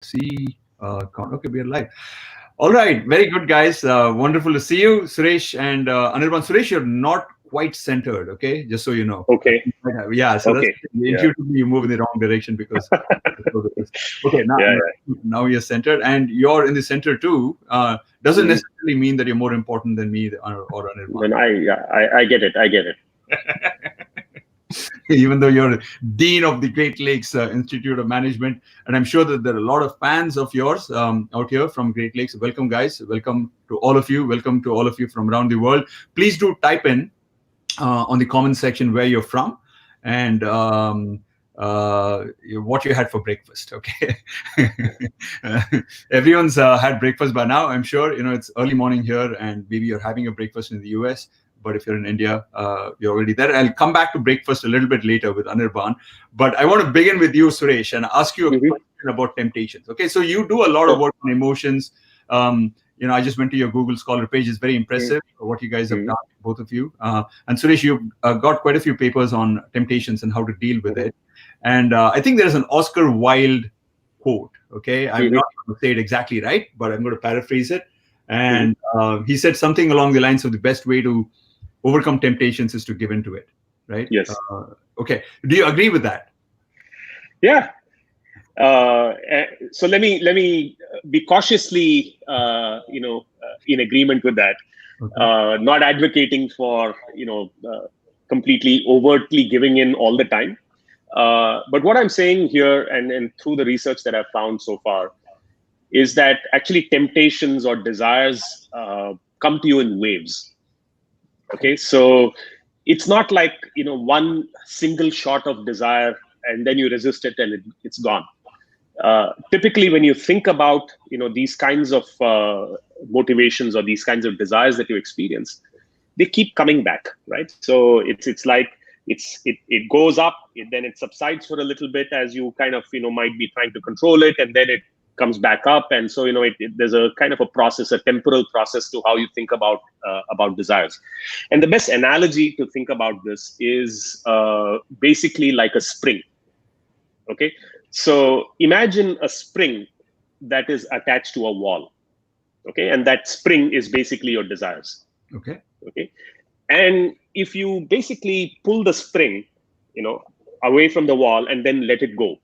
See, okay, we are live. All right, very good, guys. Wonderful to see you, Suresh and Anirban. Suresh, you're not quite centered, okay? Just so you know. Okay. Yeah, so that's Okay. Yeah. intuitively you move in the wrong direction because. Okay, now Yeah. now you're centered, and you're in the center too. Doesn't Yeah. necessarily mean that you're more important than me or Anirban. Then I get it. I get it. Even though you're dean of the Great Lakes Institute of Management, and I'm sure that there are a lot of fans of yours out here from Great Lakes. Welcome, guys. Welcome to all of you. Welcome to all of you from around the world. Please do type in on the comment section where you're from and what you had for breakfast. Okay. Everyone's had breakfast by now, I'm sure. You know, it's early morning here, and maybe you're having a breakfast in the US. But if you're in India, you're already there. I'll come back to breakfast a little bit later with Anirban. But I want to begin with you, Suresh, and ask you a question about temptations. Okay, so you do a lot of work on emotions. I just went to your Google Scholar page. It's very impressive what you guys have done, both of you. And Suresh, you've got quite a few papers on temptations and how to deal with it. And I think there's an Oscar Wilde quote. Okay, I'm not going to say it exactly right, but I'm going to paraphrase it. And he said something along the lines of the best way to overcome temptations is to give into it, right? Yes. Okay. Do you agree with that? Yeah. So let me be cautiously, in agreement with that. Okay. Not advocating for completely overtly giving in all the time. But what I'm saying here, and through the research that I've found so far, is that actually temptations or desires come to you in waves. Okay, so it's not like one single shot of desire and then you resist it and it's gone. Typically, when you think about these kinds of motivations or these kinds of desires that you experience, they keep coming back, right? So it's like it goes up, then it subsides for a little bit as you kind of might be trying to control it, and then it comes back up. And so there's a kind of a process, a temporal process to how you think about desires. And the best analogy to think about this is basically like a spring. Okay, so imagine a spring that is attached to a wall. Okay, and that spring is basically your desires. Okay, and if you basically pull the spring away from the wall and then let it go,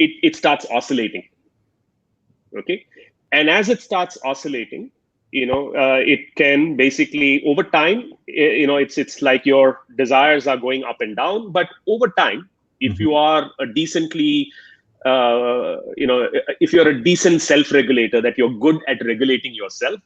it starts oscillating. Okay, and as it starts oscillating, it can basically over time, it's like your desires are going up and down. But over time, if you are a decently if you're a decent self-regulator, that you're good at regulating yourself,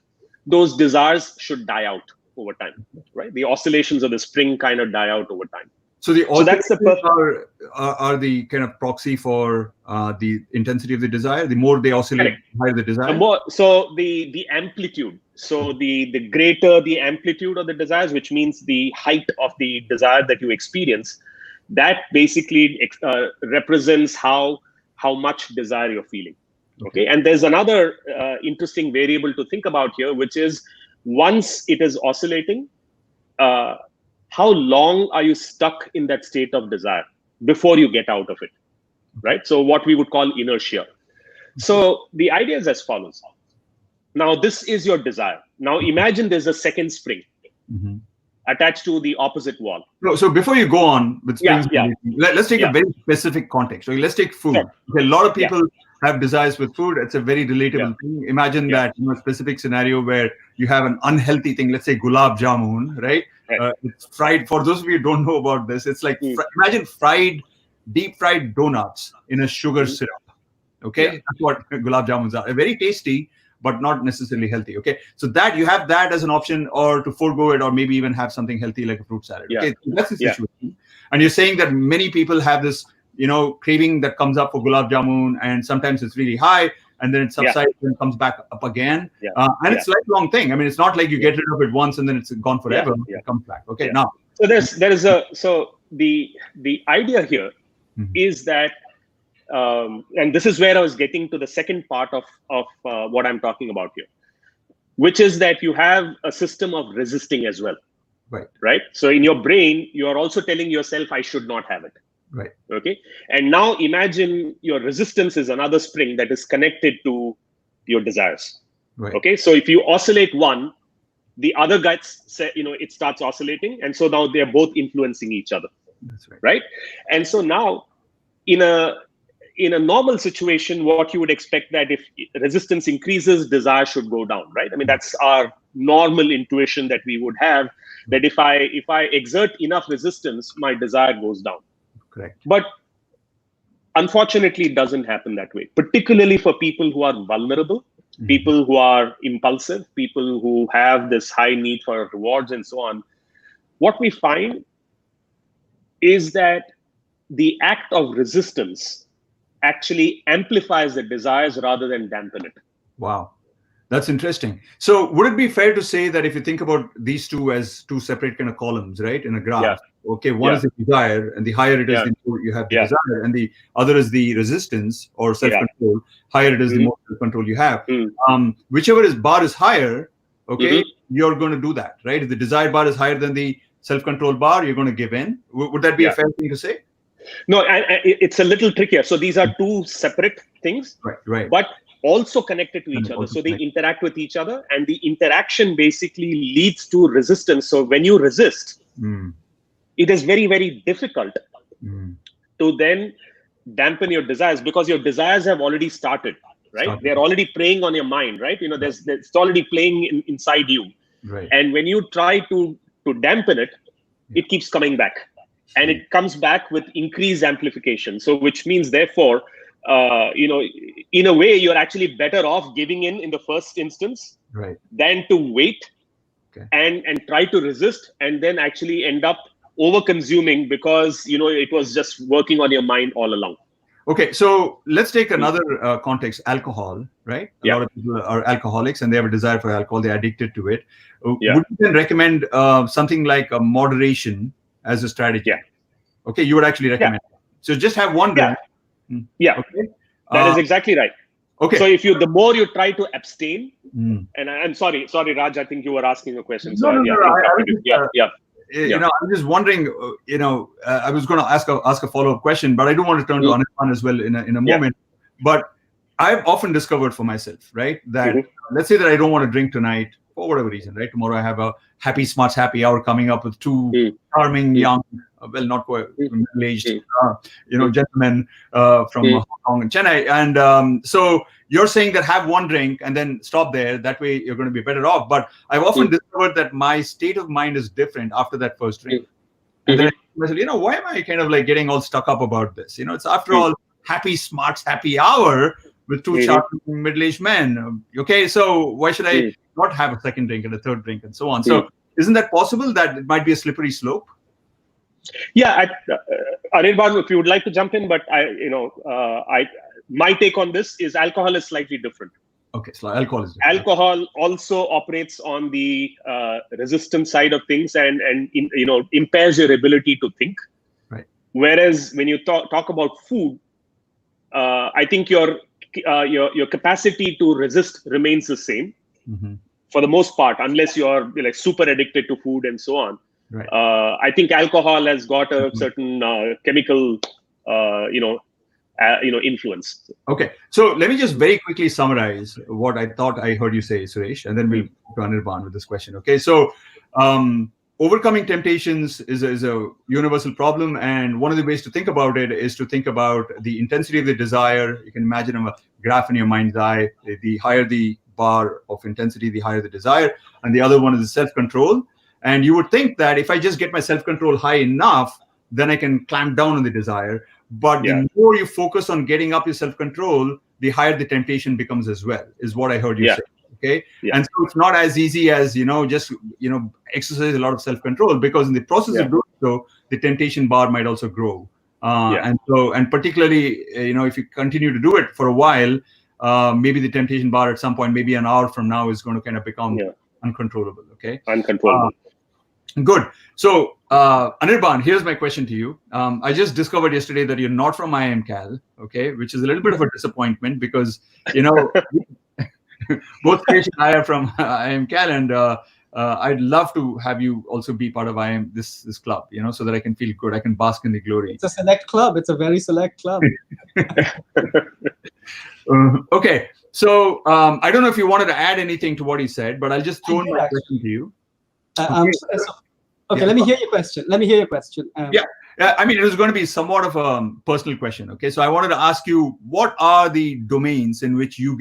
those desires should die out over time, right? The oscillations of the spring kind of die out over time. So that's are the kind of proxy for the intensity of the desire. The more they oscillate, the higher the desire. So the amplitude. So the greater the amplitude of the desires, which means the height of the desire that you experience, that basically represents how much desire you're feeling. Okay, and there's another interesting variable to think about here, which is once it is oscillating, how long are you stuck in that state of desire before you get out of it, right? So what we would call inertia. So the idea is as follows. Now, this is your desire. Now, imagine there's a second spring attached to the opposite wall. So before you go on with springs, let's take a very specific context. So let's take food. Sure. Okay, a lot of people have desires with food. It's a very relatable thing. Imagine that a specific scenario where you have an unhealthy thing, let's say gulab jamun, right? It's fried. For those of you who don't know about this, it's like imagine deep fried donuts in a sugar syrup. Okay, that's what gulab jamuns are. Very tasty, but not necessarily healthy. Okay, so that you have that as an option, or to forego it, or maybe even have something healthy like a fruit salad. Okay, so that's the situation. And you're saying that many people have this, craving that comes up for gulab jamun, and sometimes it's really high, and then it subsides and comes back up again. And it's a lifelong thing. I mean, it's not like you get rid of it once and then it's gone forever. It comes back. Okay, now. So the idea here is that, and this is where I was getting to the second part of what I'm talking about here, which is that you have a system of resisting as well. Right. So in your brain, you are also telling yourself, I should not have it. Right. Okay. And now imagine your resistance is another spring that is connected to your desires. Right. Okay. So if you oscillate one, the other guys say, it starts oscillating. And so now they're both influencing each other. That's right. Right. And so now in a normal situation, what you would expect that if resistance increases, desire should go down, right? I mean, that's our normal intuition that we would have, that if I exert enough resistance, my desire goes down. Correct. But unfortunately, it doesn't happen that way, particularly for people who are vulnerable, people who are impulsive, people who have this high need for rewards and so on. What we find is that the act of resistance actually amplifies the desires rather than dampen it. Wow. That's interesting. So would it be fair to say that if you think about these two as two separate kind of columns, right, in a graph, okay, one is the desire, and the higher it is, the more you have the desire, and the other is the resistance or self-control, higher it is, the more self-control you have. Whichever bar is higher, okay, you're going to do that, right? If the desire bar is higher than the self-control bar, you're going to give in. Would that be a fair thing to say? No, it's a little trickier. So these are two separate things, right. But also connected to each other. So they interact with each other, and the interaction basically leads to resistance. So when you resist, it is very, very difficult to then dampen your desires, because your desires have already started, right? They're already playing on your mind, right? It's already playing inside you. Right. And when you try to dampen it, it keeps coming back. And it comes back with increased amplification. So which means, therefore, in a way, you're actually better off giving in the first instance than to wait and try to resist and then actually end up over-consuming because, it was just working on your mind all along. Okay, so let's take another context, alcohol, right? A lot of people are alcoholics and they have a desire for alcohol. They're addicted to it. Would you then recommend something like a moderation as a strategy? Okay, you would actually recommend it. So just have one drink. Okay. That is exactly right. Okay. So if the more you try to abstain, and I'm sorry, Raj, I think you were asking a question. So No. I'm just wondering, I was going to ask a follow-up question, but I do want to turn to Anirban as well in a moment. But I've often discovered for myself, right, that let's say that I don't want to drink tonight for whatever reason, right? Tomorrow I have a happy smarts happy hour coming up with two charming young, well, not quite middle-aged, gentlemen from Hong Kong and Chennai. And so you're saying that have one drink and then stop there. That way you're going to be better off. But I've often discovered that my state of mind is different after that first drink. And then I think to myself, why am I kind of like getting all stuck up about this? It's after all happy smarts happy hour with two charming middle-aged men. Okay, so why should I not have a second drink and a third drink and so on? So isn't that possible that it might be a slippery slope? Yeah, Anirban, if you would like to jump in, but my take on this is alcohol is slightly different. Okay, so alcohol is different. Alcohol also operates on the resistance side of things and impairs your ability to think. Right. Whereas when you talk about food, I think your capacity to resist remains the same for the most part, unless you're like super addicted to food and so on. Right. I think alcohol has got a certain chemical, influence. Okay, so let me just very quickly summarize what I thought I heard you say, Suresh, and then we'll go to Anirban with this question. Okay, so overcoming temptations is a universal problem, and one of the ways to think about it is to think about the intensity of the desire. You can imagine a graph in your mind's eye. The higher the bar of intensity, the higher the desire, and the other one is the self-control. And you would think that if I just get my self-control high enough, then I can clamp down on the desire. But the more you focus on getting up your self-control, the higher the temptation becomes as well, is what I heard you say. Okay. And so it's not as easy as, just, exercise a lot of self-control, because in the process of doing so, the temptation bar might also grow. And particularly, if you continue to do it for a while, maybe the temptation bar at some point, maybe an hour from now, is going to kind of become uncontrollable. Okay. Uncontrollable. Good. So, Anirban, here's my question to you. I just discovered yesterday that you're not from IIM-Cal, okay, which is a little bit of a disappointment because, both Suresh and I are from IIM-Cal, and I'd love to have you also be part of this club, so that I can feel good. I can bask in the glory. It's a select club. It's a very select club. Okay. So I don't know if you wanted to add anything to what he said, but I'll just throw in my question to you. Okay, let me hear your question. Yeah. I mean, it was going to be somewhat of a personal question. Okay. So I wanted to ask you, what are the domains in which you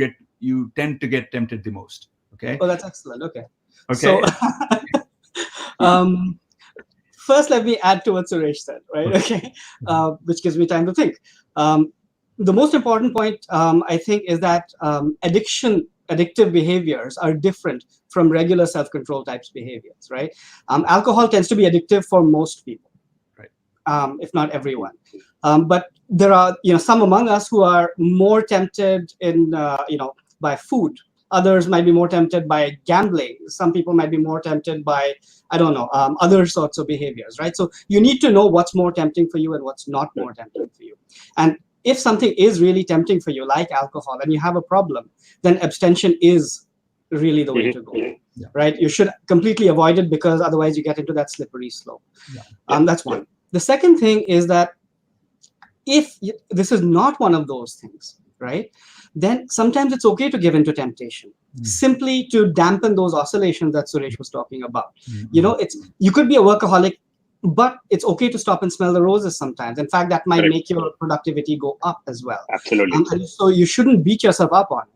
tend to get tempted the most? Okay. Oh, that's excellent. Okay. Okay. So, first, let me add to what Suresh said, right? Okay. Which gives me time to think. The most important point, I think, is that addictive behaviors are different from regular self-control types behaviors, right? Alcohol tends to be addictive for most people, right? If not everyone. But there are, some among us who are more tempted by food. Others might be more tempted by gambling. Some people might be more tempted by, other sorts of behaviors, right? So you need to know what's more tempting for you and what's not more tempting for you. And if something is really tempting for you, like alcohol, and you have a problem, then abstention is really the way to go, right? You should completely avoid it, because otherwise you get into that slippery slope. That's one. The second thing is that if this is not one of those things, right, then sometimes it's okay to give into temptation, simply to dampen those oscillations that Suresh was talking about. You could be a workaholic, but it's okay to stop and smell the roses sometimes. In fact, that might make your productivity go up as well. Absolutely. And so you shouldn't beat yourself up on it.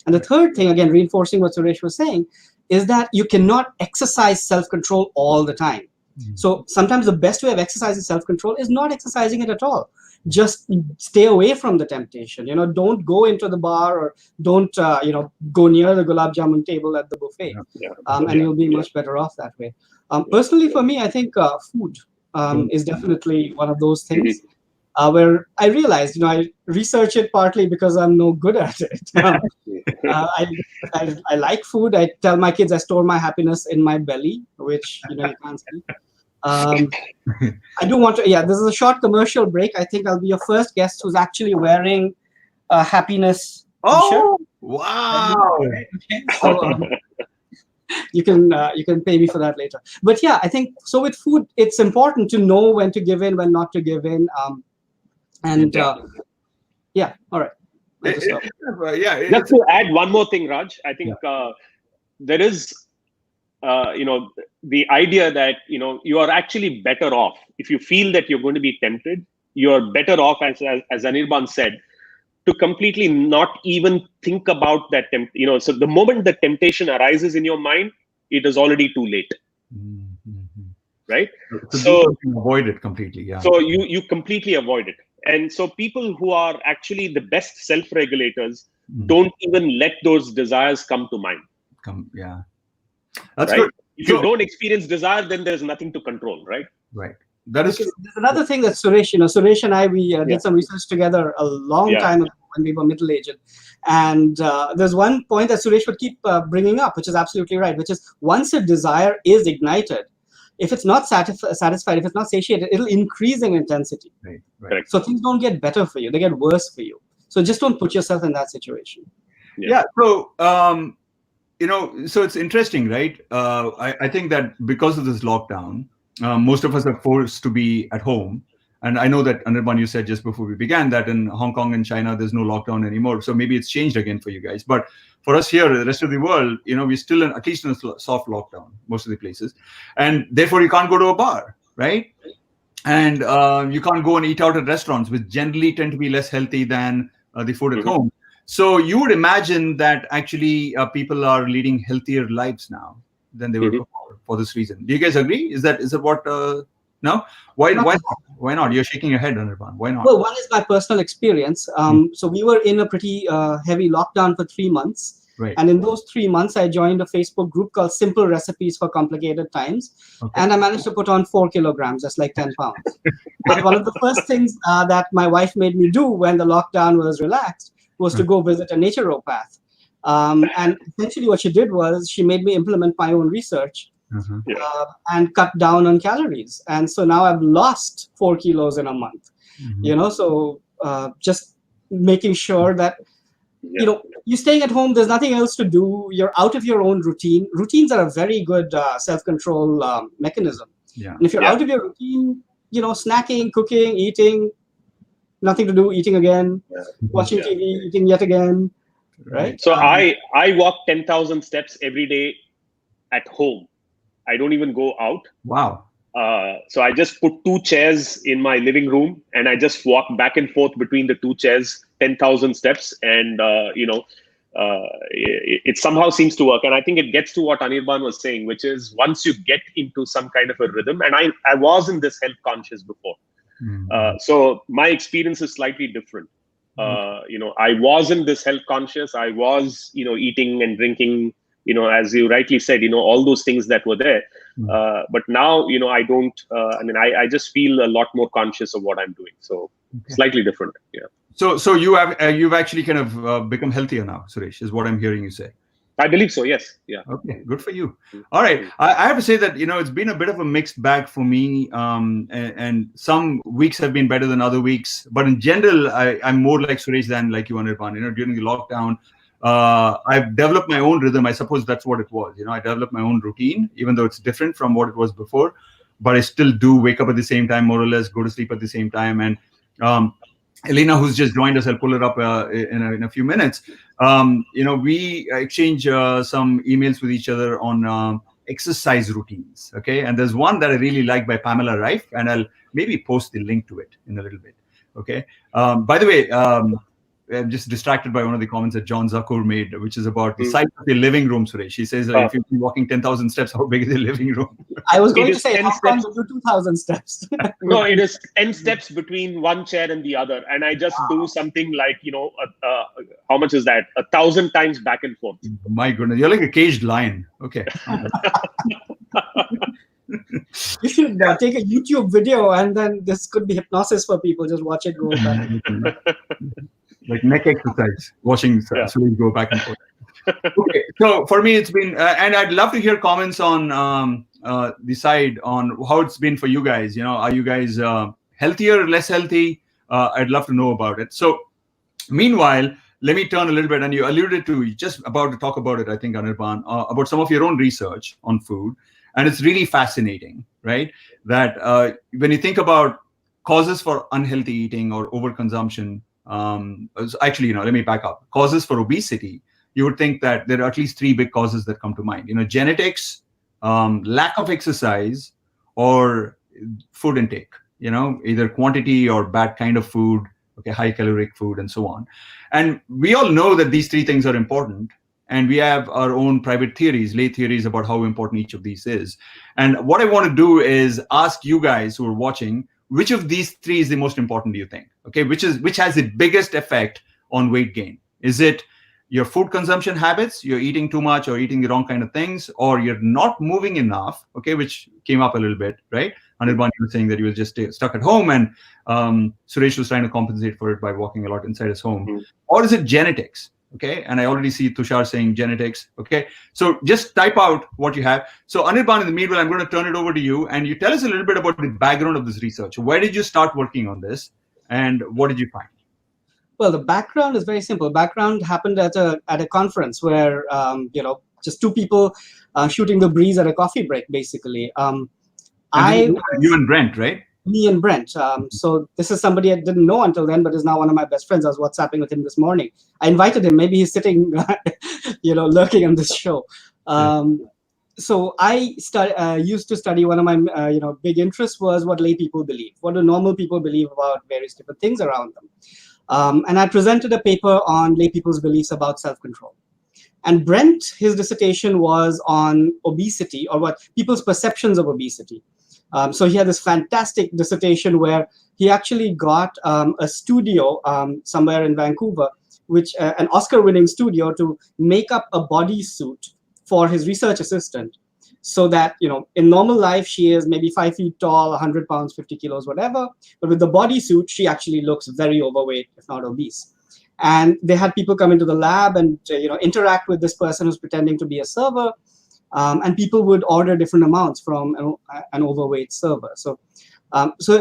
And the third thing, again, reinforcing what Suresh was saying, is that you cannot exercise self-control all the time. So sometimes the best way of exercising self-control is not exercising it at all. Just stay away from the temptation. Don't go into the bar, or don't go near the gulab jamun table at the buffet. And you'll be much better off that way. Personally, for me, I think food is definitely one of those things where I realized, I research it partly because I'm no good at it. I like food. I tell my kids I store my happiness in my belly, which you can't see. I do want to. This is a short commercial break. I think I'll be your first guest who's actually wearing a happiness t-shirt. Oh, wow! Okay, so you can pay me for that later. But I think so. With food, it's important to know when to give in, when not to give in. All right. Just to add one more thing, Raj, I think there is, the idea that, you are actually better off if you feel that you're going to be tempted. You're better off, as Anirban said, to completely not even think about that so the moment the temptation arises in your mind, it is already too late. Right? So you avoid it completely. So you completely avoid it. And so people who are actually the best self-regulators don't even let those desires come to mind. That's right? Good. If you don't experience desire, then there's nothing to control, right? Right. That is. There's another thing that Suresh and I, we did some research together a long time ago when we were middle-aged. And there's one point that Suresh would keep bringing up, which is absolutely right, which is once a desire is ignited, if it's not satisfied, if it's not satiated, it'll increase in intensity. Right. So things don't get better for you; they get worse for you. So just don't put yourself in that situation. So so it's interesting, right? I think that because of this lockdown, most of us are forced to be at home. And I know that, Anirban, you said just before we began that in Hong Kong and China, there's no lockdown anymore. So maybe it's changed again for you guys. But for us here, the rest of the world, we're still at least in a soft lockdown, most of the places. And therefore, you can't go to a bar, right? And you can't go and eat out at restaurants, which generally tend to be less healthy than the food at home. So you would imagine that actually people are leading healthier lives now than they were before for this reason. Do you guys agree? Is that what... No? Why not? You're shaking your head, Anirban. Why not? Well, one is my personal experience. So we were in a pretty heavy lockdown for 3 months. Right. And in those 3 months, I joined a Facebook group called Simple Recipes for Complicated Times. Okay. And I managed to put on 4 kilograms. That's like 10 pounds. But one of the first things that my wife made me do when the lockdown was relaxed was to go visit a naturopath. And essentially what she did was she made me implement my own research. And cut down on calories. And so now I've lost 4 kilos in a month. So just making sure that you're staying at home. There's nothing else to do. You're out of your own routine. Routines are a very good self-control mechanism. Yeah. And if you're out of your routine, snacking, cooking, eating, nothing to do, eating again, watching TV, eating yet again, right? So I walk 10,000 steps every day at home. I don't even go out. Wow. So I just put 2 chairs in my living room and I just walk back and forth between the 2 chairs, 10,000 steps. And, it somehow seems to work. And I think it gets to what Anirban was saying, which is once you get into some kind of a rhythm, and I wasn't this health conscious before. So my experience is slightly different. I wasn't this health conscious. I was, eating and drinking, as you rightly said, all those things that were there. But now, I don't, I just feel a lot more conscious of what I'm doing. So slightly different. Yeah. So you've actually kind of become healthier now, Suresh, is what I'm hearing you say. I believe so. Yes. Yeah. Okay. Good for you. All right. I have to say that, it's been a bit of a mixed bag for me. And some weeks have been better than other weeks. But in general, I'm more like Suresh than like you, Anirban. During the lockdown, I've developed my own rhythm. I suppose that's what it was. I developed my own routine, even though it's different from what it was before. But I still do wake up at the same time, more or less, go to sleep at the same time. And Elena, who's just joined us, I'll pull her up in a few minutes. We exchange some emails with each other on exercise routines. Okay, and there's one that I really like by Pamela Rife, and I'll maybe post the link to it in a little bit. Okay. By the way, I'm just distracted by one of the comments that John Zakur made, which is about the size of your living room, Suresh. He says, if you're walking 10,000 steps, how big is your living room? I was going to say, how come you do 2,000 steps? No, it is 10 steps between one chair and the other. And I just do something like, how much is that? 1,000 times back and forth. My goodness, you're like a caged lion. Okay. You should take a YouTube video, and then this could be hypnosis for people. Just watch it go back. Like neck exercise, watching Suresh go back and forth. Okay, so for me, it's been, and I'd love to hear comments on the side on how it's been for you guys. Are you guys healthier, less healthy? I'd love to know about it. So, meanwhile, let me turn a little bit, and you alluded to, just about to talk about it, I think, Anirban, about some of your own research on food. And it's really fascinating, right? That when you think about causes for unhealthy eating or overconsumption, actually, let me back up. Causes for obesity, you would think that there are at least 3 big causes that come to mind. Genetics, lack of exercise, or food intake. Either quantity or bad kind of food, high caloric food, and so on. And we all know that these 3 things are important. And we have our own private theories, lay theories about how important each of these is. And what I want to do is ask you guys who are watching, which of these 3 is the most important, do you think? Okay, which has the biggest effect on weight gain? Is it your food consumption habits, you're eating too much or eating the wrong kind of things, or you're not moving enough, which came up a little bit, right? Anirban was saying that he was just stuck at home, and Suresh was trying to compensate for it by walking a lot inside his home. Or is it genetics? Okay, and I already see Tushar saying genetics. Okay, so just type out what you have. So Anirban, in the meanwhile, I'm going to turn it over to you, and you tell us a little bit about the background of this research. Where did you start working on this, and what did you find? Well, the background is very simple. Background happened at a conference where just 2 people shooting the breeze at a coffee break, basically. You and Brent, right? Me and Brent. So this is somebody I didn't know until then, but is now one of my best friends. I was WhatsApping with him this morning. I invited him. Maybe he's sitting, lurking on this show. So I used to study. One of my big interests was what lay people believe. What do normal people believe about various different things around them? And I presented a paper on lay people's beliefs about self-control. And Brent, his dissertation was on obesity, or what people's perceptions of obesity. So he had this fantastic dissertation where he actually got a studio somewhere in Vancouver, which an Oscar-winning studio, to make up a bodysuit for his research assistant, so that in normal life she is maybe 5 feet tall, 100 pounds, 50 kilos, whatever. But with the bodysuit, she actually looks very overweight, if not obese. And they had people come into the lab and interact with this person who's pretending to be a server. And people would order different amounts from an overweight server. So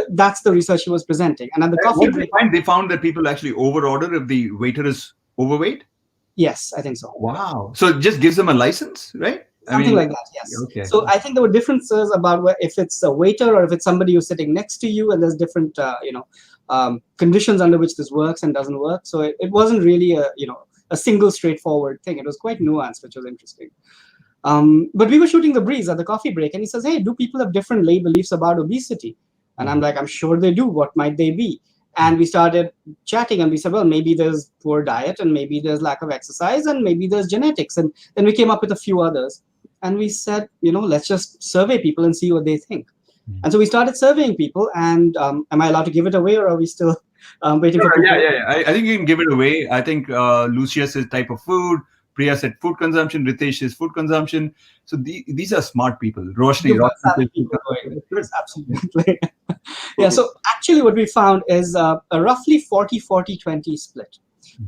that's the research he was presenting. And at the coffee break, they found that people actually overorder if the waiter is overweight? Yes, I think so. Wow. So it just gives them a license, right? Something like that, yes. Okay. So I think there were differences about if it's a waiter or if it's somebody who's sitting next to you, and there's different, conditions under which this works and doesn't work. So it wasn't really a single straightforward thing. It was quite nuanced, which was interesting. But we were shooting the breeze at the coffee break, and he says, "Hey, do people have different lay beliefs about obesity?" And I'm like, "I'm sure they do. What might they be?" And we started chatting, and we said, well, maybe there's poor diet, and maybe there's lack of exercise, and maybe there's genetics. And then we came up with a few others. And we said, let's just survey people and see what they think. And so we started surveying people. And am I allowed to give it away, or are we still waiting for people? Yeah. I think you can give it away. I think Lucius says type of food. Priya said food consumption. Ritesh says food consumption. So these are smart people. Roshni. Yes, absolutely. Yeah, so actually what we found is a roughly 40-40-20 split.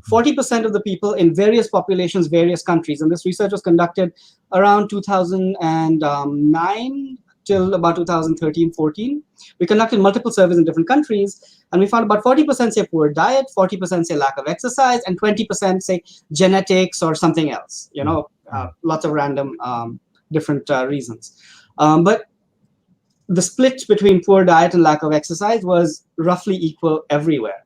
40% of the people in various populations, various countries, and this research was conducted around 2009 till about 2013-14. We conducted multiple surveys in different countries, and we found about 40% say poor diet, 40% say lack of exercise, and 20% say genetics or something else, lots of random different reasons. But the split between poor diet and lack of exercise was roughly equal everywhere.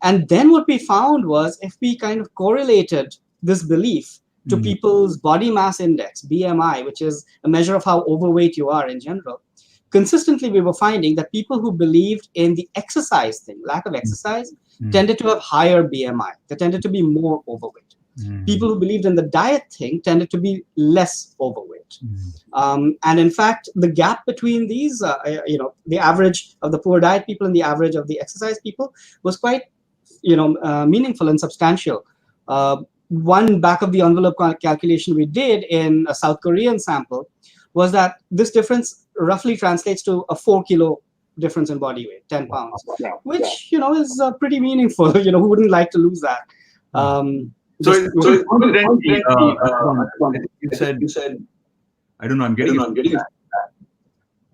And then what we found was, if we kind of correlated this belief to people's body mass index, BMI, which is a measure of how overweight you are in general, consistently we were finding that people who believed in the exercise thing, lack of exercise, tended to have higher BMI. They tended to be more overweight. People who believed in the diet thing tended to be less overweight. And in fact, the gap between these, the average of the poor diet people and the average of the exercise people was quite meaningful and substantial. One back of the envelope calculation we did in a South Korean sample was that this difference roughly translates to a 4 kilo difference in body weight, 10 pounds, which, is pretty meaningful. Who wouldn't like to lose that? So you said, I don't know, I'm getting it.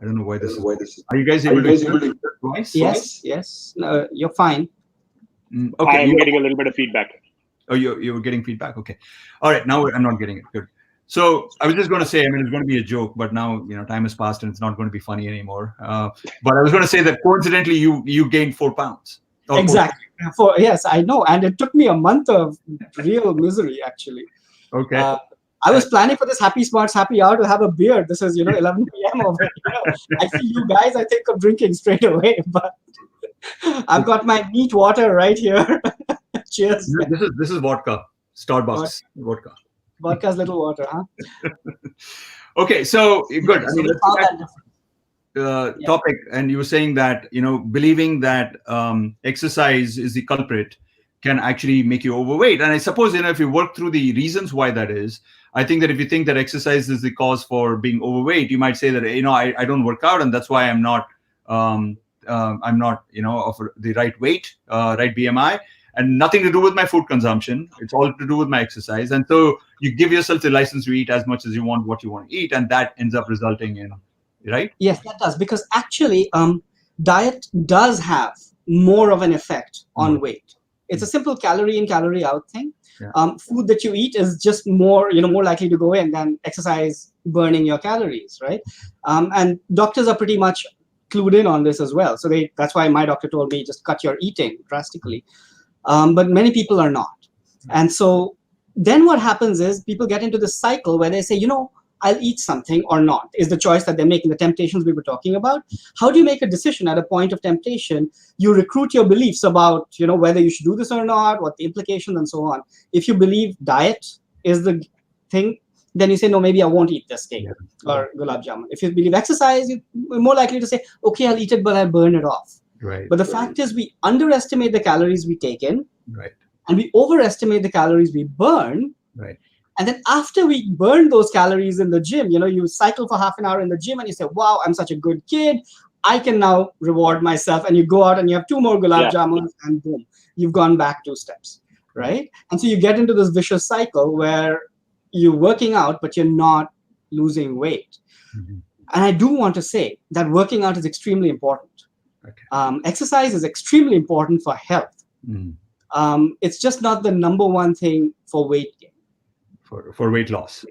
I don't know why this is. Are you guys able to hear the voice? Yes. No, you're fine. Okay. I'm getting a little bit of feedback. Oh, you're getting feedback? Okay. All right. Now I'm not getting it. Good. So I was just going to say, it's going to be a joke, but now, time has passed and it's not going to be funny anymore. But I was going to say that coincidentally, you gained 4 pounds. Exactly. Yes, I know. And it took me a month of real misery, actually. Okay. I was planning for this Happy Smarts Happy Hour to have a beer. This is, 11 p.m. over. I see you guys, I think of drinking straight away, but I've got my neat water right here. Cheers. This is vodka. Starbucks vodka. Vodka's little water, huh? Okay, so good. Topic, and you were saying that believing that exercise is the culprit can actually make you overweight. And I suppose if you work through the reasons why that is, I think that if you think that exercise is the cause for being overweight, you might say that I don't work out, and that's why I'm not of the right weight, right BMI. And nothing to do with my food consumption. It's all to do with my exercise. And so you give yourself the license to eat as much as you want, what you want to eat. And that ends up resulting in, right? Yes, that does. Because actually, diet does have more of an effect on weight. It's a simple calorie in, calorie out thing. Yeah. Food that you eat is just more likely to go in than exercise burning your calories, right? And doctors are pretty much clued in on this as well. So that's why my doctor told me just cut your eating drastically. But many people are not. And so then what happens is people get into this cycle where they say, I'll eat something or not, is the choice that they're making, the temptations we were talking about. How do you make a decision at a point of temptation? You recruit your beliefs about, whether you should do this or not, what the implications and so on. If you believe diet is the thing, then you say, no, maybe I won't eat this cake or gulab jamun. If you believe exercise, you're more likely to say, okay, I'll eat it, but I'll burn it off. Right. But the fact is we underestimate the calories we take in, right, and we overestimate the calories we burn. Right. And then after we burn those calories in the gym, you cycle for half an hour in the gym and you say, wow, I'm such a good kid. I can now reward myself. And you go out and you have 2 more gulab jamuns and boom, you've gone back 2 steps, right? And so you get into this vicious cycle where you're working out, but you're not losing weight. Mm-hmm. And I do want to say that working out is extremely important. Okay. Exercise is extremely important for health. It's just not the number one thing for weight gain. For weight loss.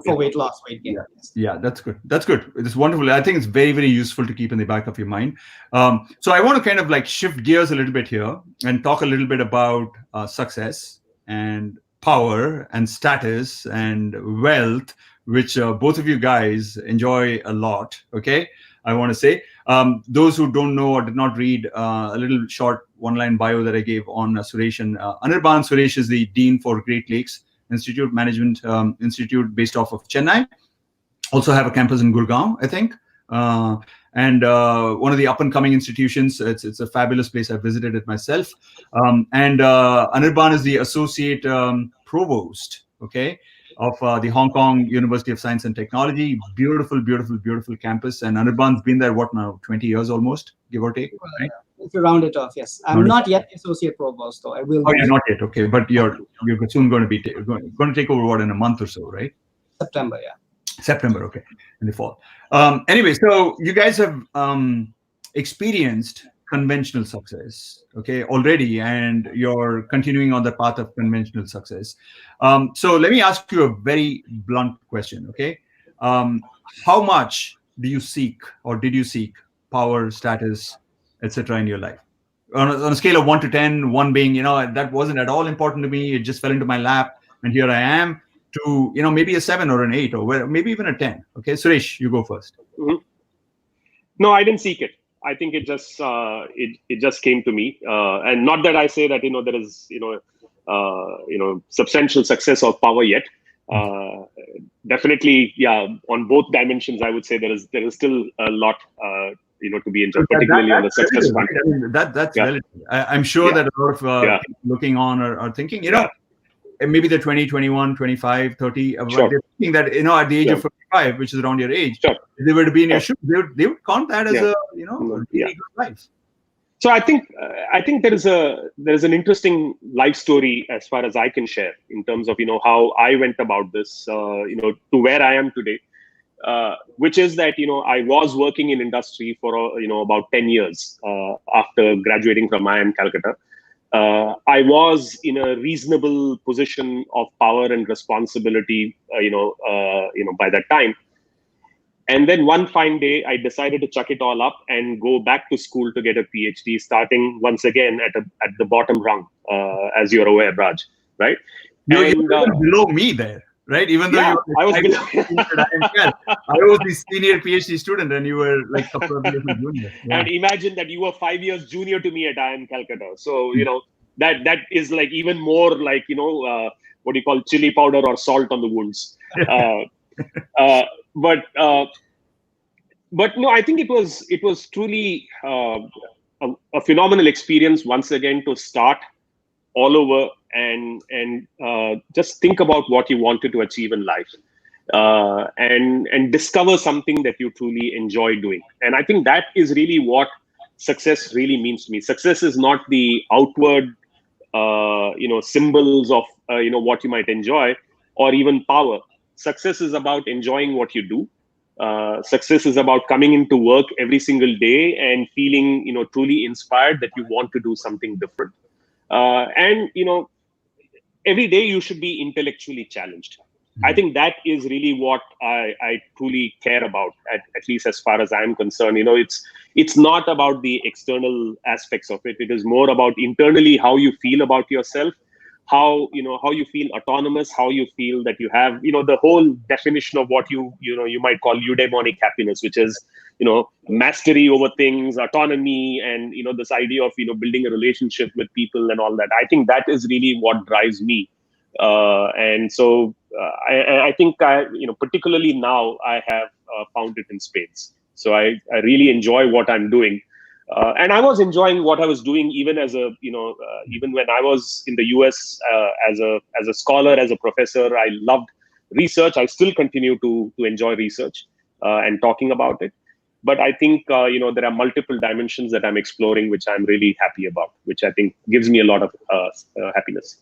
For weight loss, weight gain. Yeah, that's good. That's good. It's wonderful. I think it's very, very useful to keep in the back of your mind. So I want to kind of like shift gears a little bit here and talk a little bit about success and power and status and wealth, which both of you guys enjoy a lot. Okay, I want to say those who don't know or did not read a little short one-line bio that I gave on Suresh and Anirban. Suresh is the Dean for Great Lakes Institute Management Institute based off of Chennai. Also have a campus in Gurgaon, I think. And one of the up-and-coming institutions. It's a fabulous place. I visited it myself. And Anirban is the associate provost, okay, of the Hong Kong University of Science and Technology. Beautiful, beautiful, beautiful campus. And Anirban's been there, what now, 20 years almost, give or take, right? If you round it off, yes. I'm not yet associate provost, though. I will. Oh, you're not yet, okay. But you're soon going to be going to take over, what, in a month or so, right? September, yeah. September, okay, in the fall. Anyway, so you guys have experienced conventional success, okay, already, and you're continuing on the path of conventional success. So let me ask you a very blunt question, okay? How much do you seek, or did you seek, power, status, etc. in your life? On a scale of 1 to 10, 1 being, that wasn't at all important to me. It just fell into my lap, and here I am. To maybe a 7 or an 8 or maybe even a 10. Okay, Suresh, you go first. Mm-hmm. No, I didn't seek it. I think it just it just came to me, and not that I say that there is substantial success or power yet. Definitely, yeah. On both dimensions, I would say there is still a lot to be enjoyed, particularly on the success front. I mean, that's relative. I'm sure that a lot of people looking on are thinking, maybe they're 20, 21, 25, 30. Sure. They're thinking that, at the age of 55, which is around your age, if they were to be in your shoes, they would count that as a, really good life. So I think there is an interesting life story as far as I can share in terms of, how I went about this, to where I am today, which is that, I was working in industry for, about 10 years after graduating from IIM Calcutta. I was in a reasonable position of power and responsibility, by that time. And then one fine day, I decided to chuck it all up and go back to school to get a PhD, starting once again at the bottom rung, as you're aware, Raj, right? You're below me there, right? Even though I was below. I was the senior PhD student, and you were like a couple of years junior. Yeah. And imagine that you were 5 years junior to me at IIM Calcutta. So that is like even more like what do you call chili powder or salt on the wounds. But no, I think it was truly a phenomenal experience once again to start all over and just think about what you wanted to achieve in life, and discover something that you truly enjoy doing. And I think that is really what success really means to me. Success is not the outward, symbols of what you might enjoy, or even power. Success is about enjoying what you do. Success is about coming into work every single day and feeling, truly inspired that you want to do something different. And every day you should be intellectually challenged. I think that is really what I truly care about, at least as far as I'm concerned. It's not about the external aspects of it. It is more about internally how you feel about yourself, how you feel autonomous, how you feel that you have, the whole definition of what you might call eudaimonic happiness, which is, mastery over things, autonomy, and, this idea of, building a relationship with people and all that. I think that is really what drives me. And so I think particularly now I have found it in spades. So I really enjoy what I'm doing. And I was enjoying what I was doing even as a, even when I was in the US as a scholar, as a professor. I loved research. I still continue to enjoy research and talking about it. But I think, there are multiple dimensions that I'm exploring, which I'm really happy about, which I think gives me a lot of happiness.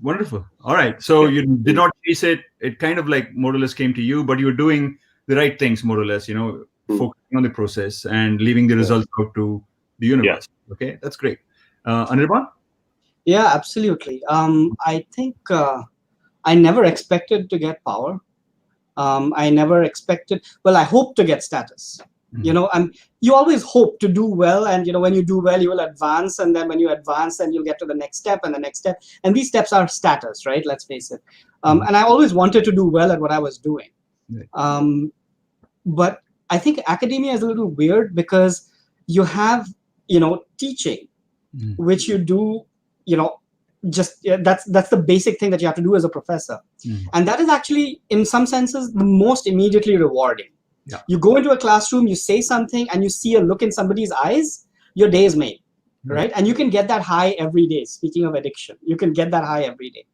Wonderful. All right. So you did not chase it. It kind of like more or less came to you, but you were doing the right things, more or less, focusing on the process and leaving the results out to the universe. Okay. That's great. Anirban? Yeah, absolutely. I think I never expected to get power. I never expected. Well, I hope to get status. You always hope to do well, and when you do well, you will advance, and then when you advance, then you'll get to the next step and the next step, and these steps are status, right? Let's face it. And I always wanted to do well at what I was doing. But I think academia is a little weird because you have teaching, which you do that's the basic thing that you have to do as a professor, and that is actually in some senses the most immediately rewarding. You go into a classroom, you say something, and you see a look in somebody's eyes, your day is made, right? And you can get that high every day. Speaking of addiction, you can get that high every day.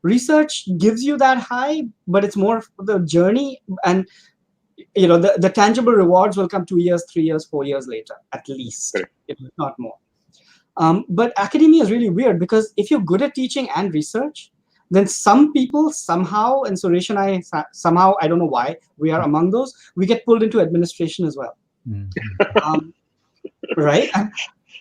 Research gives you that high, but it's more for the journey, and the tangible rewards will come 2 years, 3 years, 4 years later, at least, if not more. But academia is really weird because if you're good at teaching and research, then some people somehow, and Suresh and I somehow, I don't know why, we are among those, we get pulled into administration as well. Right? And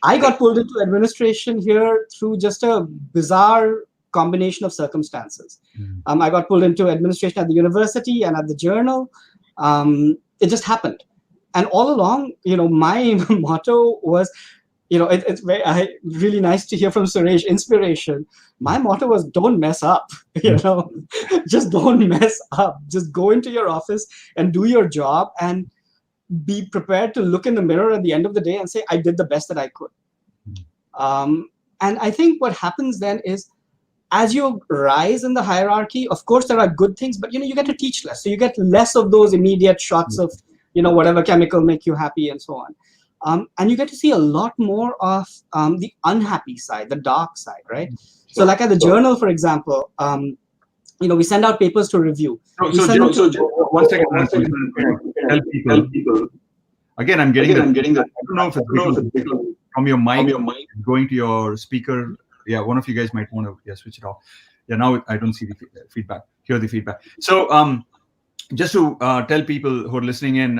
I got pulled into administration here through just a bizarre combination of circumstances. I got pulled into administration at the university and at the journal. It just happened. And all along, my motto was, it's very really nice to hear from Suresh, inspiration. My motto was, don't mess up, just don't mess up. Just go into your office and do your job and be prepared to look in the mirror at the end of the day and say, I did the best that I could. And I think what happens then is, as you rise in the hierarchy, of course, there are good things, but, you get to teach less. So you get less of those immediate shots of, whatever chemical make you happy and so on. And you get to see a lot more of the unhappy side, the dark side, right? So like at the journal, for example, we send out papers to review. One second. Tell people. Again, I'm getting the. I don't know if it's from your mic going to your speaker. Yeah, one of you guys might want to switch it off. Yeah, now I don't see the feedback. Hear the feedback. So just to tell people who are listening in,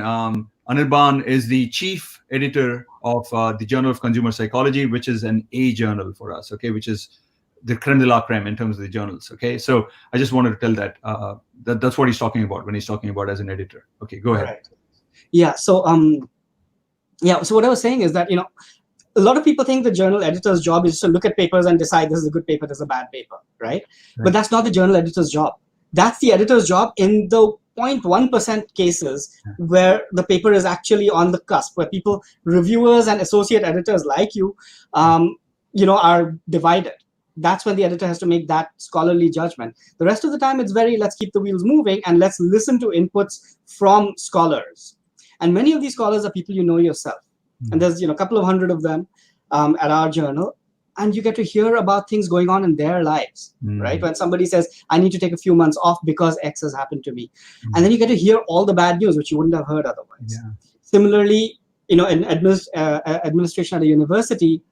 Anirban is the chief editor of the Journal of Consumer Psychology, which is an A journal for us, okay, which is the creme de la creme in terms of the journals, okay? So I just wanted to tell that, that's what he's talking about when he's talking about as an editor. Okay, go ahead. Right. Yeah, so so what I was saying is that, a lot of people think the journal editor's job is to look at papers and decide this is a good paper, this is a bad paper, right? But that's not the journal editor's job. That's the editor's job in the 0.1% cases where the paper is actually on the cusp, where people, reviewers and associate editors like you, are divided. That's when the editor has to make that scholarly judgment. The rest of the time, it's let's keep the wheels moving and let's listen to inputs from scholars. And many of these scholars are people you know yourself. And there's, a couple of hundred of them at our journal. And you get to hear about things going on in their lives, right? When somebody says, I need to take a few months off because X has happened to me. And then you get to hear all the bad news, which you wouldn't have heard otherwise. Similarly, in administration at a university,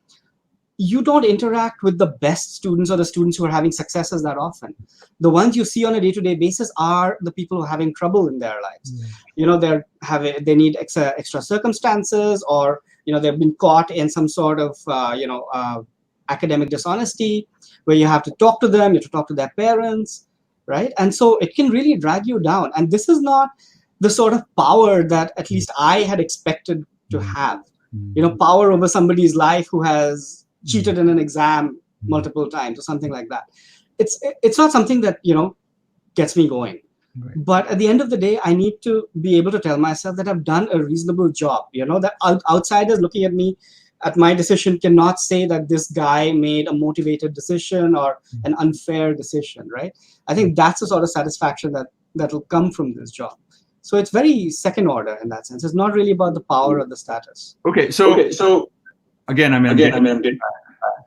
you don't interact with the best students or the students who are having successes that often. The ones you see on a day-to-day basis are the people who are having trouble in their lives. They need extra circumstances, or, they've been caught in some sort of, academic dishonesty, where you have to talk to them, you have to talk to their parents, right? And so it can really drag you down. And this is not the sort of power that at least I had expected to have, power over somebody's life who has cheated in an exam multiple times or something like that. It's not something that, gets me going. Right. But at the end of the day, I need to be able to tell myself that I've done a reasonable job, that outsiders looking at me, at my decision, cannot say that this guy made a motivated decision or an unfair decision, right? I think that's the sort of satisfaction that will come from this job. So it's very second order in that sense. It's not really about the power or the status. Okay, so again,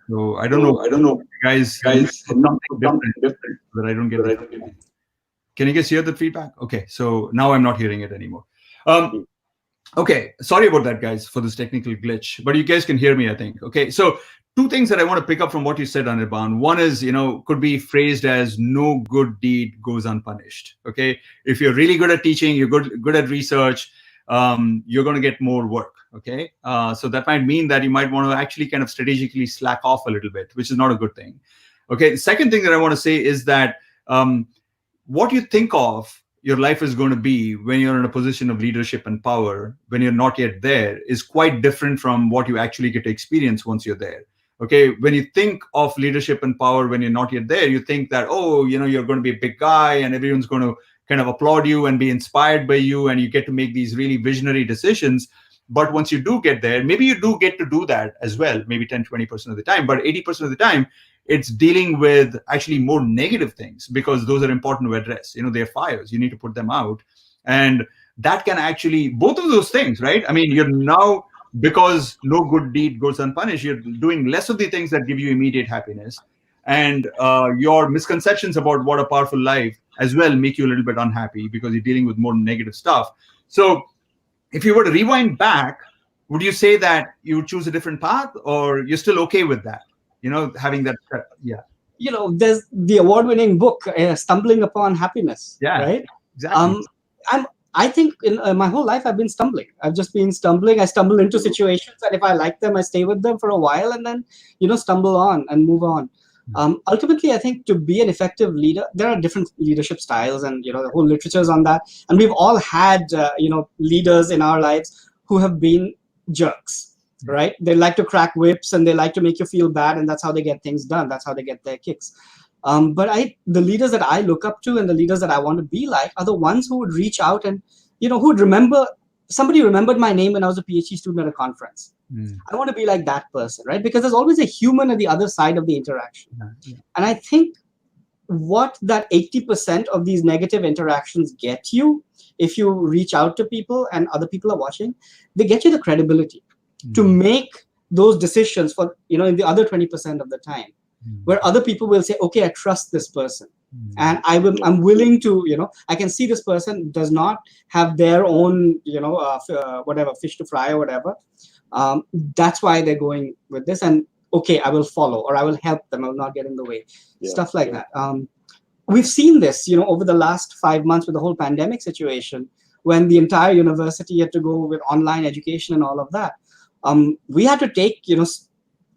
so I don't know, guys, something different that I don't get. Can you guys hear the feedback? Okay, so now I'm not hearing it anymore. Okay, sorry about that, guys, for this technical glitch, but you guys can hear me, I think. Okay, so two things that I want to pick up from what you said, Anirban. One is, could be phrased as no good deed goes unpunished. Okay, if you're really good at teaching, you're good at research, you're going to get more work. Okay. So that might mean that you might want to actually kind of strategically slack off a little bit, which is not a good thing. Okay. The second thing that I want to say is that what you think of your life is going to be when you're in a position of leadership and power, when you're not yet there, is quite different from what you actually get to experience once you're there. Okay, when you think of leadership and power when you're not yet there, you think that, oh, you're going to be a big guy and everyone's going to kind of applaud you and be inspired by you, and you get to make these really visionary decisions. But once you do get there, maybe you do get to do that as well, maybe 10-20% of the time, but 80% of the time, it's dealing with actually more negative things, because those are important to address. They're fires. You need to put them out. And that can actually, both of those things, right? I mean, you're now, because no good deed goes unpunished, you're doing less of the things that give you immediate happiness. And your misconceptions about what a powerful life as well make you a little bit unhappy, because you're dealing with more negative stuff. So if you were to rewind back, would you say that you would choose a different path, or you're still okay with that? Having that, yeah. There's the award-winning book, Stumbling Upon Happiness. Yeah, right? Exactly. I think in my whole life I've been stumbling. I've just been stumbling. I stumble into situations, and if I like them, I stay with them for a while, and then stumble on and move on. Ultimately, I think to be an effective leader, there are different leadership styles, and the whole literature is on that. And we've all had leaders in our lives who have been jerks, right? They like to crack whips, and they like to make you feel bad, and that's how they get things done. That's how they get their kicks. But the leaders that I look up to and the leaders that I want to be like are the ones who would reach out and, who would remember, somebody remembered my name when I was a PhD student at a conference. I want to be like that person, right? Because there's always a human at the other side of the interaction. And I think what that 80% of these negative interactions get you, if you reach out to people and other people are watching, they get you the credibility to make those decisions for, in the other 20% of the time, where other people will say, okay, I trust this person. And I'm willing to, I can see this person does not have their own, whatever, fish to fry or whatever. That's why they're going with this. And okay, I will follow, or I will help them. I will not get in the way. Stuff like that. We've seen this, over the last 5 months with the whole pandemic situation, when the entire university had to go with online education and all of that. We had to take,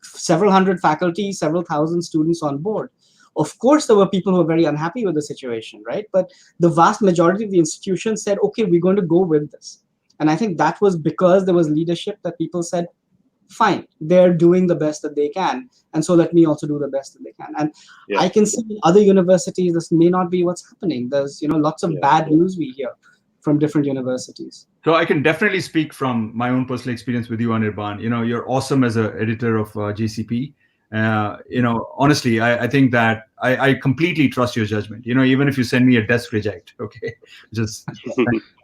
several hundred faculty, several thousand students on board. Of course, there were people who were very unhappy with the situation, right? But the vast majority of the institutions said, okay, we're going to go with this. And I think that was because there was leadership that people said, fine, they're doing the best that they can. And so let me also do the best that they can. And I can see in other universities, this may not be what's happening. There's, lots of bad news we hear from different universities. So I can definitely speak from my own personal experience with you, Anirban. You're awesome as an editor of JCP. Honestly, I think that I completely trust your judgment. Even if you send me a desk reject, okay, just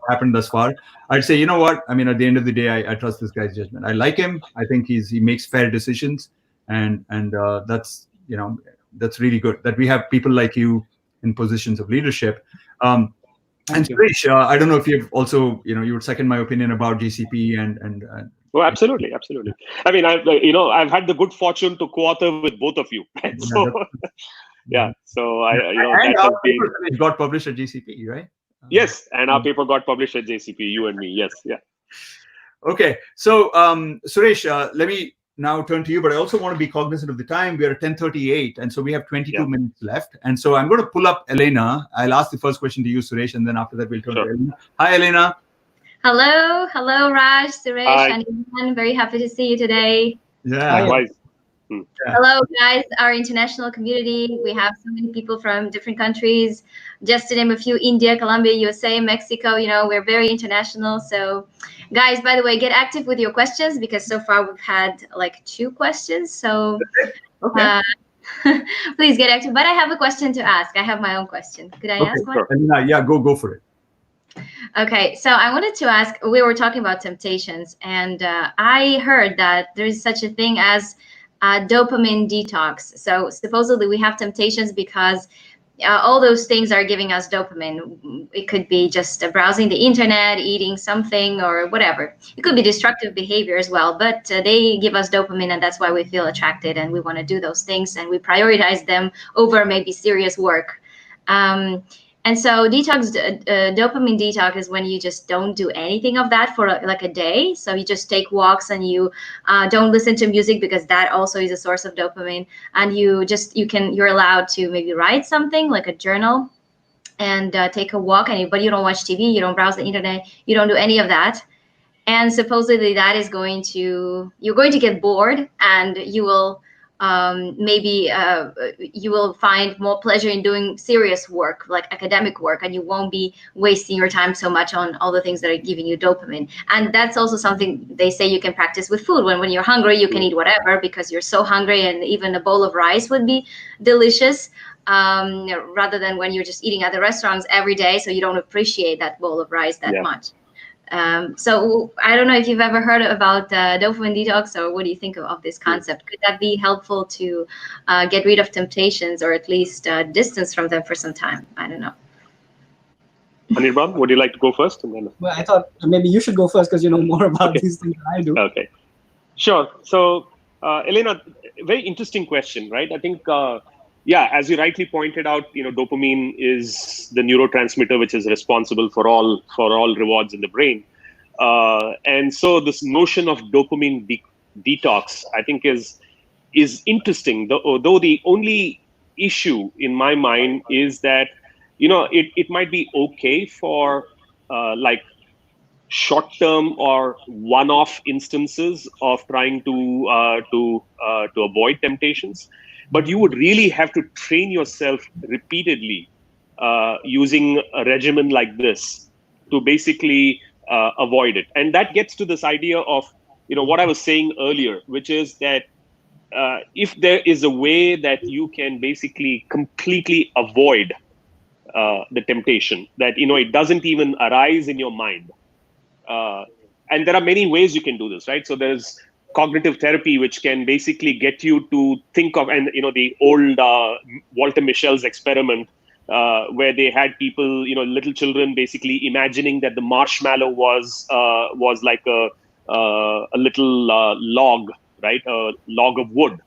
happened thus far, I'd say, you know what? I mean, at the end of the day, I trust this guy's judgment. I like him. I think he makes fair decisions, and that's that's really good that we have people like you in positions of leadership. And Suresh, I don't know if you've also, you would second my opinion about JCP and Oh, absolutely. I mean, I've had the good fortune to co-author with both of you. Right? So, So and that our has been. paper got published at JCP, right? Yes, and our paper got published at JCP. You and me, yes, Okay, so Suresh, let me now turn to you, but I also want to be cognizant of the time. We are at 10:38, and so we have 22 minutes left. And so I'm going to pull up Elena. I'll ask the first question to you, Suresh, and then after that we'll turn to Elena. Hi, Elena. Hello, Raj, Suresh, and Ivan. Very happy to see you today. Likewise. Hello, guys, our international community. We have so many people from different countries. Just to name a few: India, Colombia, USA, Mexico. We're very international. So, guys, by the way, get active with your questions, because so far we've had like 2 questions. So, please get active. But I have a question to ask. I have my own question. Could I ask one? Elena, go for it. Okay, so I wanted to ask, we were talking about temptations, and I heard that there's such a thing as dopamine detox. So supposedly we have temptations because all those things are giving us dopamine. It could be just browsing the internet, eating something, or whatever. It could be destructive behavior as well, but they give us dopamine, and that's why we feel attracted and we want to do those things, and we prioritize them over maybe serious work. And so dopamine detox is when you just don't do anything of that for like a day. So you just take walks and you don't listen to music, because that also is a source of dopamine. And you're allowed to maybe write something like a journal, and take a walk, but you don't watch TV, you don't browse the internet, you don't do any of that. And supposedly that is you're going to get bored, and you will maybe you will find more pleasure in doing serious work, like academic work, and you won't be wasting your time so much on all the things that are giving you dopamine. And that's also something they say you can practice with food. When you're hungry, you can eat whatever, because you're so hungry, and even a bowl of rice would be delicious, rather than when you're just eating at the restaurants every day, so you don't appreciate that bowl of rice that much. So I don't know if you've ever heard about dopamine detox, or what do you think of this concept? Could that be helpful to get rid of temptations, or at least distance from them for some time? I don't know. Anirban, would you like to go first? And then... Well, I thought maybe you should go first, because you know more about these things than I do. Okay, sure. So, Elena, very interesting question, right? I think, as you rightly pointed out, dopamine is the neurotransmitter which is responsible for all rewards in the brain, and so this notion of dopamine detox, I think, is interesting. Though the only issue in my mind is that it might be okay for like short-term or one-off instances of trying to avoid temptations. But you would really have to train yourself repeatedly using a regimen like this to basically avoid it. And that gets to this idea of, what I was saying earlier, which is that if there is a way that you can basically completely avoid the temptation, that, it doesn't even arise in your mind. And there are many ways you can do this, right? So there's cognitive therapy, which can basically get you to think of, and the old Walter Mischel's experiment, where they had people, little children, basically imagining that the marshmallow was like a little log, right, a log of wood,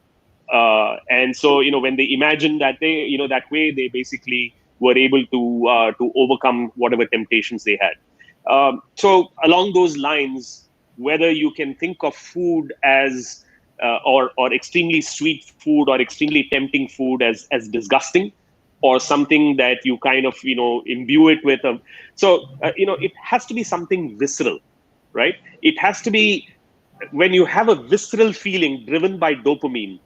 and so when they imagined that that way, they basically were able to overcome whatever temptations they had. So along those lines, whether you can think of food as or extremely sweet food or extremely tempting food as disgusting, or something that you kind of imbue it with it has to be something visceral, right? It has to be when you have a visceral feeling driven by dopamine,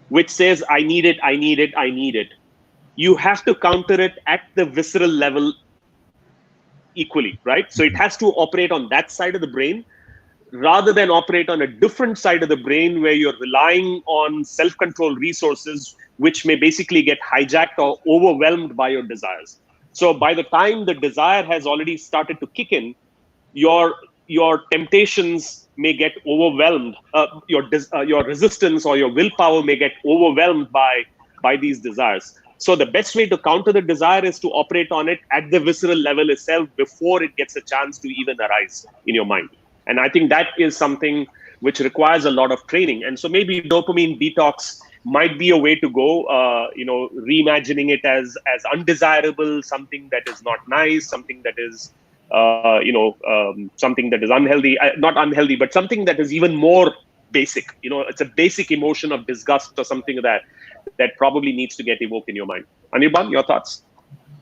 which says I need it, I need it, I need it. You have to counter it at the visceral level equally, right? So it has to operate on that side of the brain, rather than operate on a different side of the brain where you're relying on self-control resources, which may basically get hijacked or overwhelmed by your desires. So by the time the desire has already started to kick in, your temptations may get overwhelmed. Your resistance or your willpower may get overwhelmed by these desires. So the best way to counter the desire is to operate on it at the visceral level itself before it gets a chance to even arise in your mind. And I think that is something which requires a lot of training. And so maybe dopamine detox might be a way to go, reimagining it as undesirable, something that is not nice, something that is, something that is unhealthy, not unhealthy, but something that is even more basic. It's a basic emotion of disgust or something that probably needs to get evoked in your mind. Anirban, your thoughts?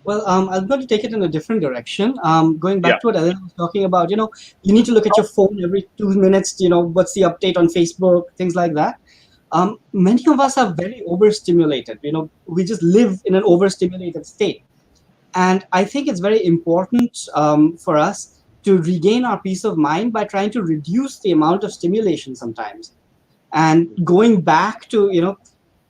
Well, I'm going to take it in a different direction. Going back to what Elena was talking about, you need to look at your phone every 2 minutes, what's the update on Facebook, things like that. Many of us are very overstimulated. We just live in an overstimulated state. And I think it's very important for us to regain our peace of mind by trying to reduce the amount of stimulation sometimes. And going back to,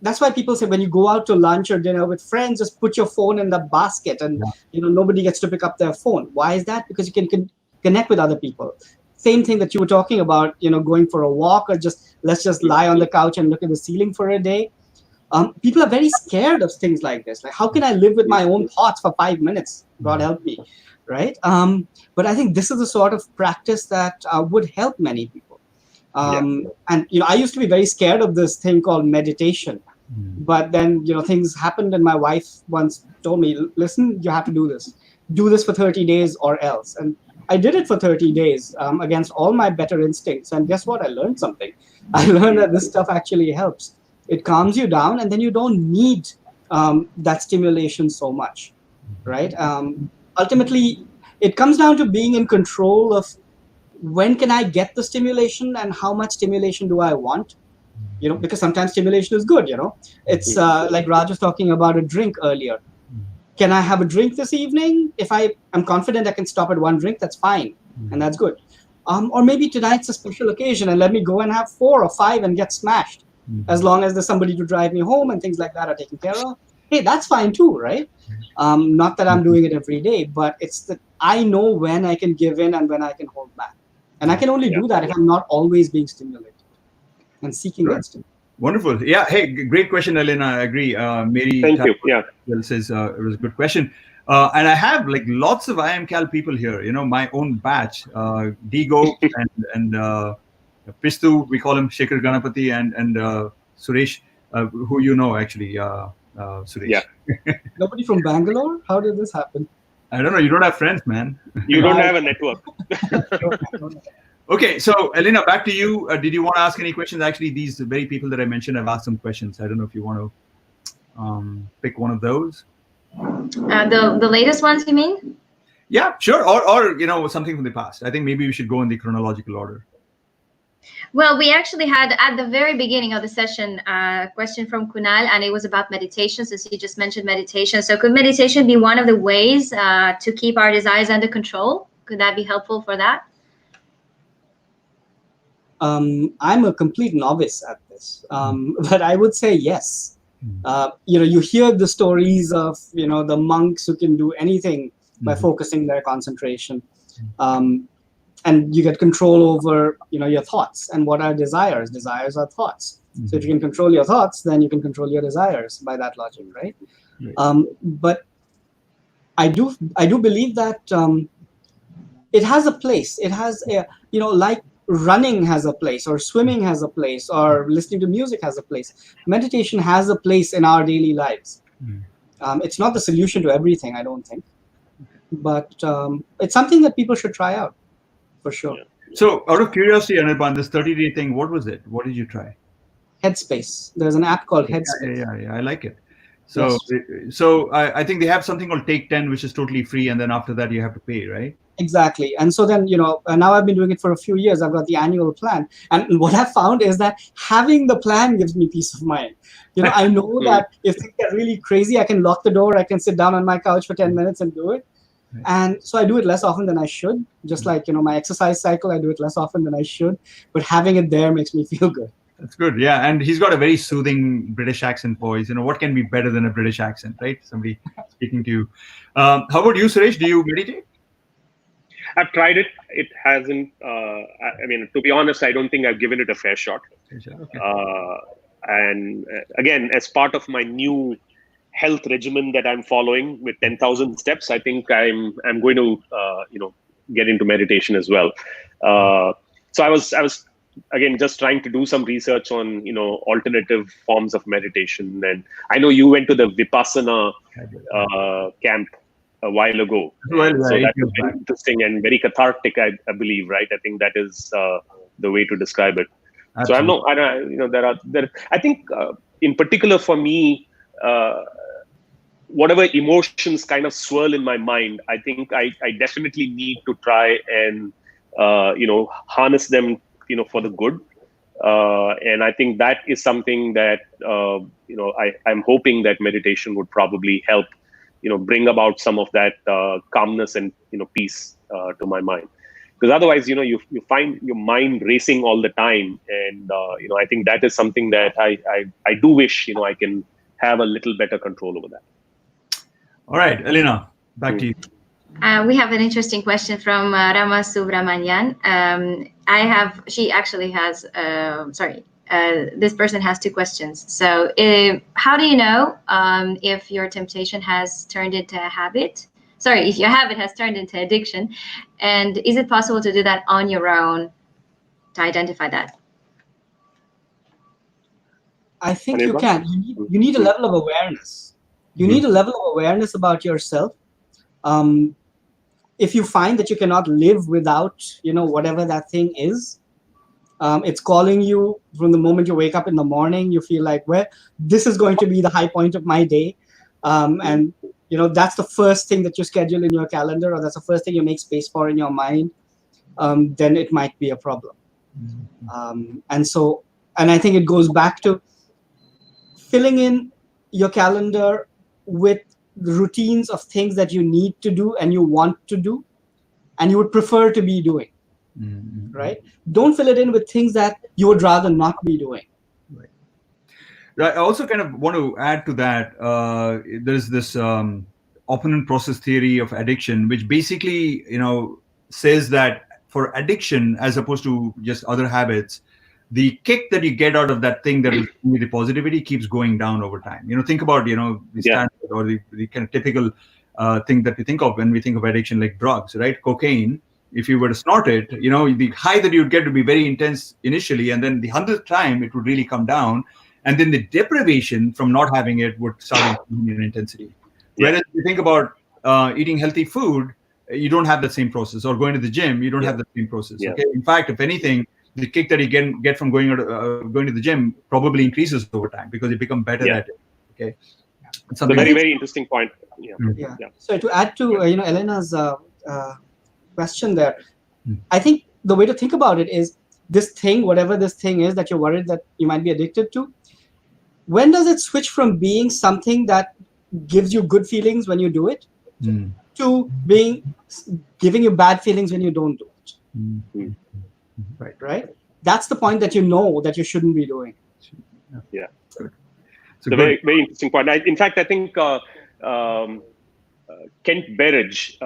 that's why people say when you go out to lunch or dinner with friends, just put your phone in the basket and, nobody gets to pick up their phone. Why is that? Because you can connect with other people. Same thing that you were talking about, going for a walk or let's just lie on the couch and look at the ceiling for a day. People are very scared of things like this. Like, how can I live with my own thoughts for 5 minutes? God help me, right? But I think this is the sort of practice that would help many people. And, I used to be very scared of this thing called meditation. But then, things happened, and my wife once told me, listen, you have to do this. Do this for 30 days or else. And I did it for 30 days against all my better instincts. And guess what? I learned something. I learned that this stuff actually helps. It calms you down, and then you don't need that stimulation so much, right? Ultimately, it comes down to being in control of when can I get the stimulation and how much stimulation do I want? Because sometimes stimulation is good. It's like Raj was talking about a drink earlier. Can I have a drink this evening? If I am confident I can stop at one drink, that's fine, and that's good. Or maybe tonight's a special occasion, and let me go and have 4 or 5 and get smashed. As long as there's somebody to drive me home and things like that are taken care of, hey, that's fine too, right? Not that I'm doing it every day, but it's that I know when I can give in and when I can hold back. And I can only do that if I'm not always being stimulated and seeking that stimulation. Wonderful. Yeah. Hey, great question, Elena. I agree. Mary, thank you. Yeah. Says it was a good question. And I have lots of IMCAL people here. My own batch, Digo and Pistu. We call him Shekhar Ganapati and Suresh, who actually, Suresh. Yeah. Nobody from Bangalore? How did this happen? I don't know. You don't have friends, man. You don't have a network. Okay, so Elena, back to you. Did you want to ask any questions? Actually, these very people that I mentioned have asked some questions. I don't know if you want to pick one of those. The latest ones, you mean? Yeah, sure. Or something from the past. I think maybe we should go in the chronological order. Well, we actually had at the very beginning of the session a question from Kunal, and it was about meditation, since you just mentioned meditation. So could meditation be one of the ways to keep our desires under control? Could that be helpful for that? I'm a complete novice at this, but I would say yes. You hear the stories of the monks who can do anything by focusing their concentration, and you get control over your thoughts. And what are desires? Desires are thoughts. So if you can control your thoughts, then you can control your desires by that logic, right? But I do believe that it has a place. It has a like running has a place, or swimming has a place, or listening to music has a place. Meditation has a place in our daily lives. It's not the solution to everything, I don't think, but it's something that people should try out for sure. So out of curiosity, Anirban, this 30-day thing, what was it? What did you try? Headspace. There's an app called Headspace. Yeah, I like it. So, so I think they have something called Take 10, which is totally free, and then after that you have to pay, right? Exactly. And so then, now I've been doing it for a few years. I've got the annual plan. And what I've found is that having the plan gives me peace of mind. I know that if things get really crazy, I can lock the door. I can sit down on my couch for 10 minutes and do it. And so I do it less often than I should. Just like, my exercise cycle, I do it less often than I should. But having it there makes me feel good. That's good. Yeah. And he's got a very soothing British accent voice. What can be better than a British accent, right? Somebody speaking to you. How about you, Suresh? Do you meditate? I've tried it. It hasn't. I mean, to be honest, I don't think I've given it a fair shot. Okay. And again, as part of my new health regimen that I'm following with 10,000 steps, I think I'm going to get into meditation as well. So I was again just trying to do some research on alternative forms of meditation, and I know you went to the Vipassana camp a while ago. Well, so that was very interesting and very cathartic, I believe, right? I think that is the way to describe it. Absolutely. So I think in particular for me, whatever emotions kind of swirl in my mind, I think I definitely need to try and harness them for the good. And I think that is something that I'm hoping that meditation would probably help bring about some of that calmness and peace to my mind. Because otherwise, you find your mind racing all the time, and I think that is something that I do wish I can have a little better control over that. All right, Elena, back to you. We have an interesting question from Rama Subramanian. She actually has. This person has 2 questions. So, how do you know if your temptation has turned into a habit? Sorry, if your habit has turned into addiction, and is it possible to do that on your own to identify that? I think you Anirban? can. You need a level of awareness. You need a level of awareness about yourself. If you find that you cannot live without, whatever that thing is, it's calling you from the moment you wake up in the morning. You feel like, well, this is going to be the high point of my day. And, that's the first thing that you schedule in your calendar, or that's the first thing you make space for in your mind. Then it might be a problem. And I think it goes back to filling in your calendar with the routines of things that you need to do and you want to do and you would prefer to be doing. Right? Don't fill it in with things that you would rather not be doing. Right. I also kind of want to add to that. There's this opponent process theory of addiction, which basically, says that for addiction, as opposed to just other habits, the kick that you get out of that thing that will give you the positivity keeps going down over time. Think about, the standard or the kind of typical thing that we think of when we think of addiction, like drugs, right? Cocaine. If you were to snort it, the high that you'd get would be very intense initially, and then the 100th time it would really come down, and then the deprivation from not having it would start increasing in intensity. Whereas if you think about eating healthy food, you don't have that same process, or going to the gym, you don't have the same process. Okay. In fact, if anything, the kick that you get from going to the gym probably increases over time because you become better at it. Okay. It's a very, very interesting point. Yeah. So to add to Elena's question there, I think the way to think about it is this thing, whatever this thing is that you're worried that you might be addicted to, when does it switch from being something that gives you good feelings when you do it to giving you bad feelings when you don't do it? Right? That's the point that you know that you shouldn't be doing. Yeah. It's a very, very interesting point. In fact, I think Kent Berridge,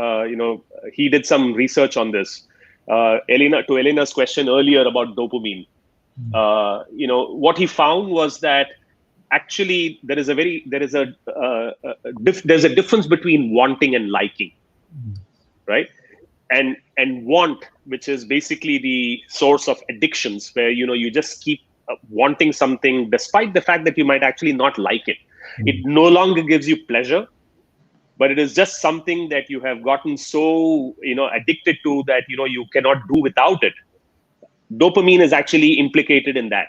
he did some research on this. To Elena's question earlier about dopamine, what he found was that actually there's a difference between wanting and liking, right? And want, which is basically the source of addictions, where you just keep wanting something despite the fact that you might actually not like it. It no longer gives you pleasure, but it is just something that you have gotten so addicted to that you cannot do without it. Dopamine is actually implicated in that.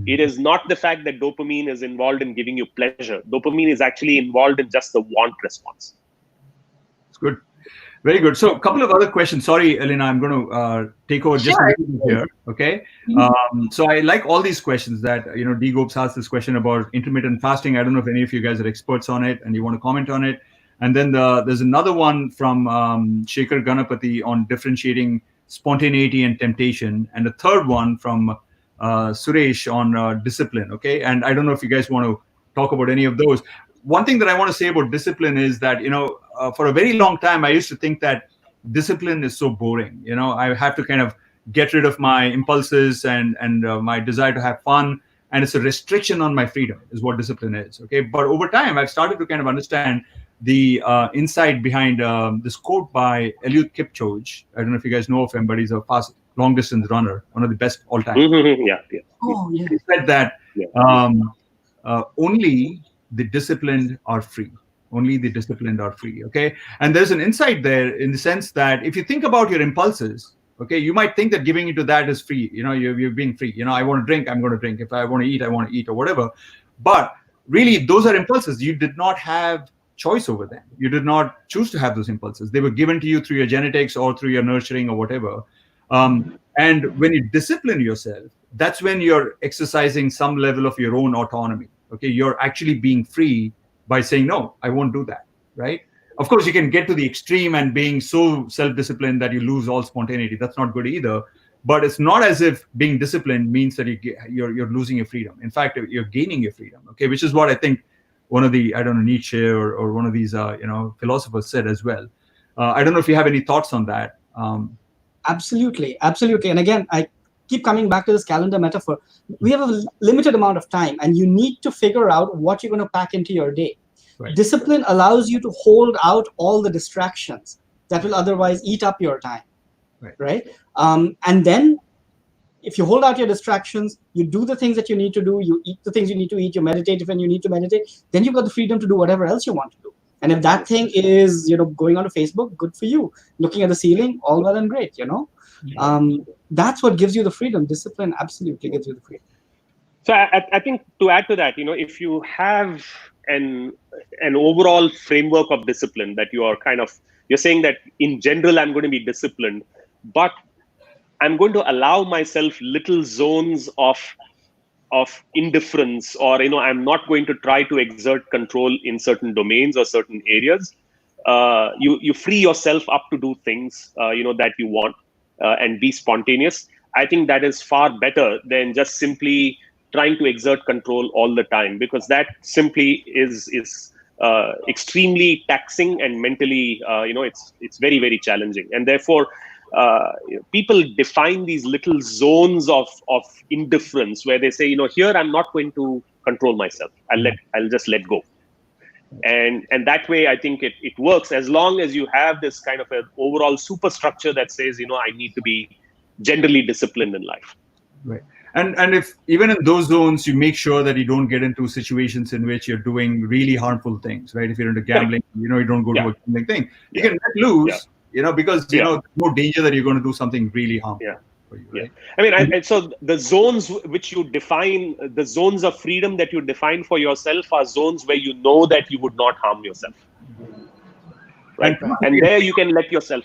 It is not the fact that dopamine is involved in giving you pleasure. Dopamine is actually involved in just the want response. It's good. Very good. So a couple of other questions. Sorry, Elena, I'm going to take over just a little bit here. Okay. So I like all these questions that, D. Gopes asked this question about intermittent fasting. I don't know if any of you guys are experts on it and you want to comment on it. And then there's another one from Shekhar Ganapati on differentiating spontaneity and temptation. And a third one from Suresh on discipline. Okay. And I don't know if you guys want to talk about any of those. One thing that I want to say about discipline is that, for a very long time, I used to think that discipline is so boring. I have to kind of get rid of my impulses and my desire to have fun. And it's a restriction on my freedom is what discipline is. Okay. But over time, I've started to kind of understand the insight behind this quote by Eliud Kipchoge. I don't know if you guys know of him, but he's a fast long distance runner, one of the best all time. Yeah. Oh, yeah. He said that only the disciplined are free. Only the disciplined are free. Okay. And there's an insight there in the sense that if you think about your impulses, okay, you might think that giving into that is free. You're being free. I want to drink, I'm going to drink. If I want to eat, I want to eat, or whatever. But really, those are impulses. You did not have choice over them. You did not choose to have those impulses. They were given to you through your genetics or through your nurturing or whatever. And when you discipline yourself, that's when you're exercising some level of your own autonomy. Okay, you're actually being free by saying, no, I won't do that, right? Of course, you can get to the extreme and being so self-disciplined that you lose all spontaneity. That's not good either. But it's not as if being disciplined means that you're losing your freedom. In fact, you're gaining your freedom, okay? Which is what I think one of the, I don't know, Nietzsche or one of these, philosophers said as well. I don't know if you have any thoughts on that. Absolutely. And again, I keep coming back to this calendar metaphor. We have a limited amount of time and you need to figure out what you're going to pack into your day. Right. Discipline allows you to hold out all the distractions that will otherwise eat up your time. Right? And then, if you hold out your distractions, you do the things that you need to do, you eat the things you need to eat, you meditate when you need to meditate, then you've got the freedom to do whatever else you want to do. And if that thing is, going onto Facebook, good for you. Looking at the ceiling, all well and great, That's what gives you the freedom. Discipline absolutely gives you the freedom. So I think to add to that, if you have an overall framework of discipline that you're saying that in general, I'm going to be disciplined, but I'm going to allow myself little zones of indifference, or I'm not going to try to exert control in certain domains or certain areas. You free yourself up to do things that you want and be spontaneous. I think that is far better than just simply trying to exert control all the time, because that simply is extremely taxing and mentally it's very, very challenging. And therefore people define these little zones of indifference where they say, here I'm not going to control myself. I'll just let go. And that way, I think it works as long as you have this kind of an overall superstructure that says, I need to be generally disciplined in life. Right. And if even in those zones, you make sure that you don't get into situations in which you're doing really harmful things, right? If you're into gambling, you don't go to a gambling thing. You can let loose, because there's no danger that you're going to do something really harmful for you, right? I mean, and so the zones which you define, the zones of freedom that you define for yourself are zones where you know that you would not harm yourself, right? And there you can let yourself,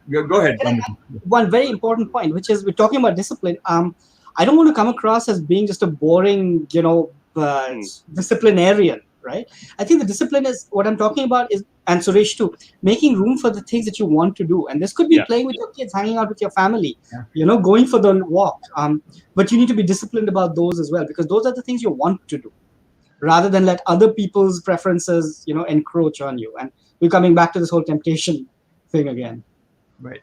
Go ahead. One very important point, which is we're talking about discipline. I don't want to come across as being just a boring, disciplinarian, right? I think the discipline is what I'm talking about is, and Suresh too, making room for the things that you want to do. And this could be playing with your kids, hanging out with your family, going for the walk. But you need to be disciplined about those as well, because those are the things you want to do, rather than let other people's preferences, encroach on you. And we're coming back to this whole temptation thing again. Right.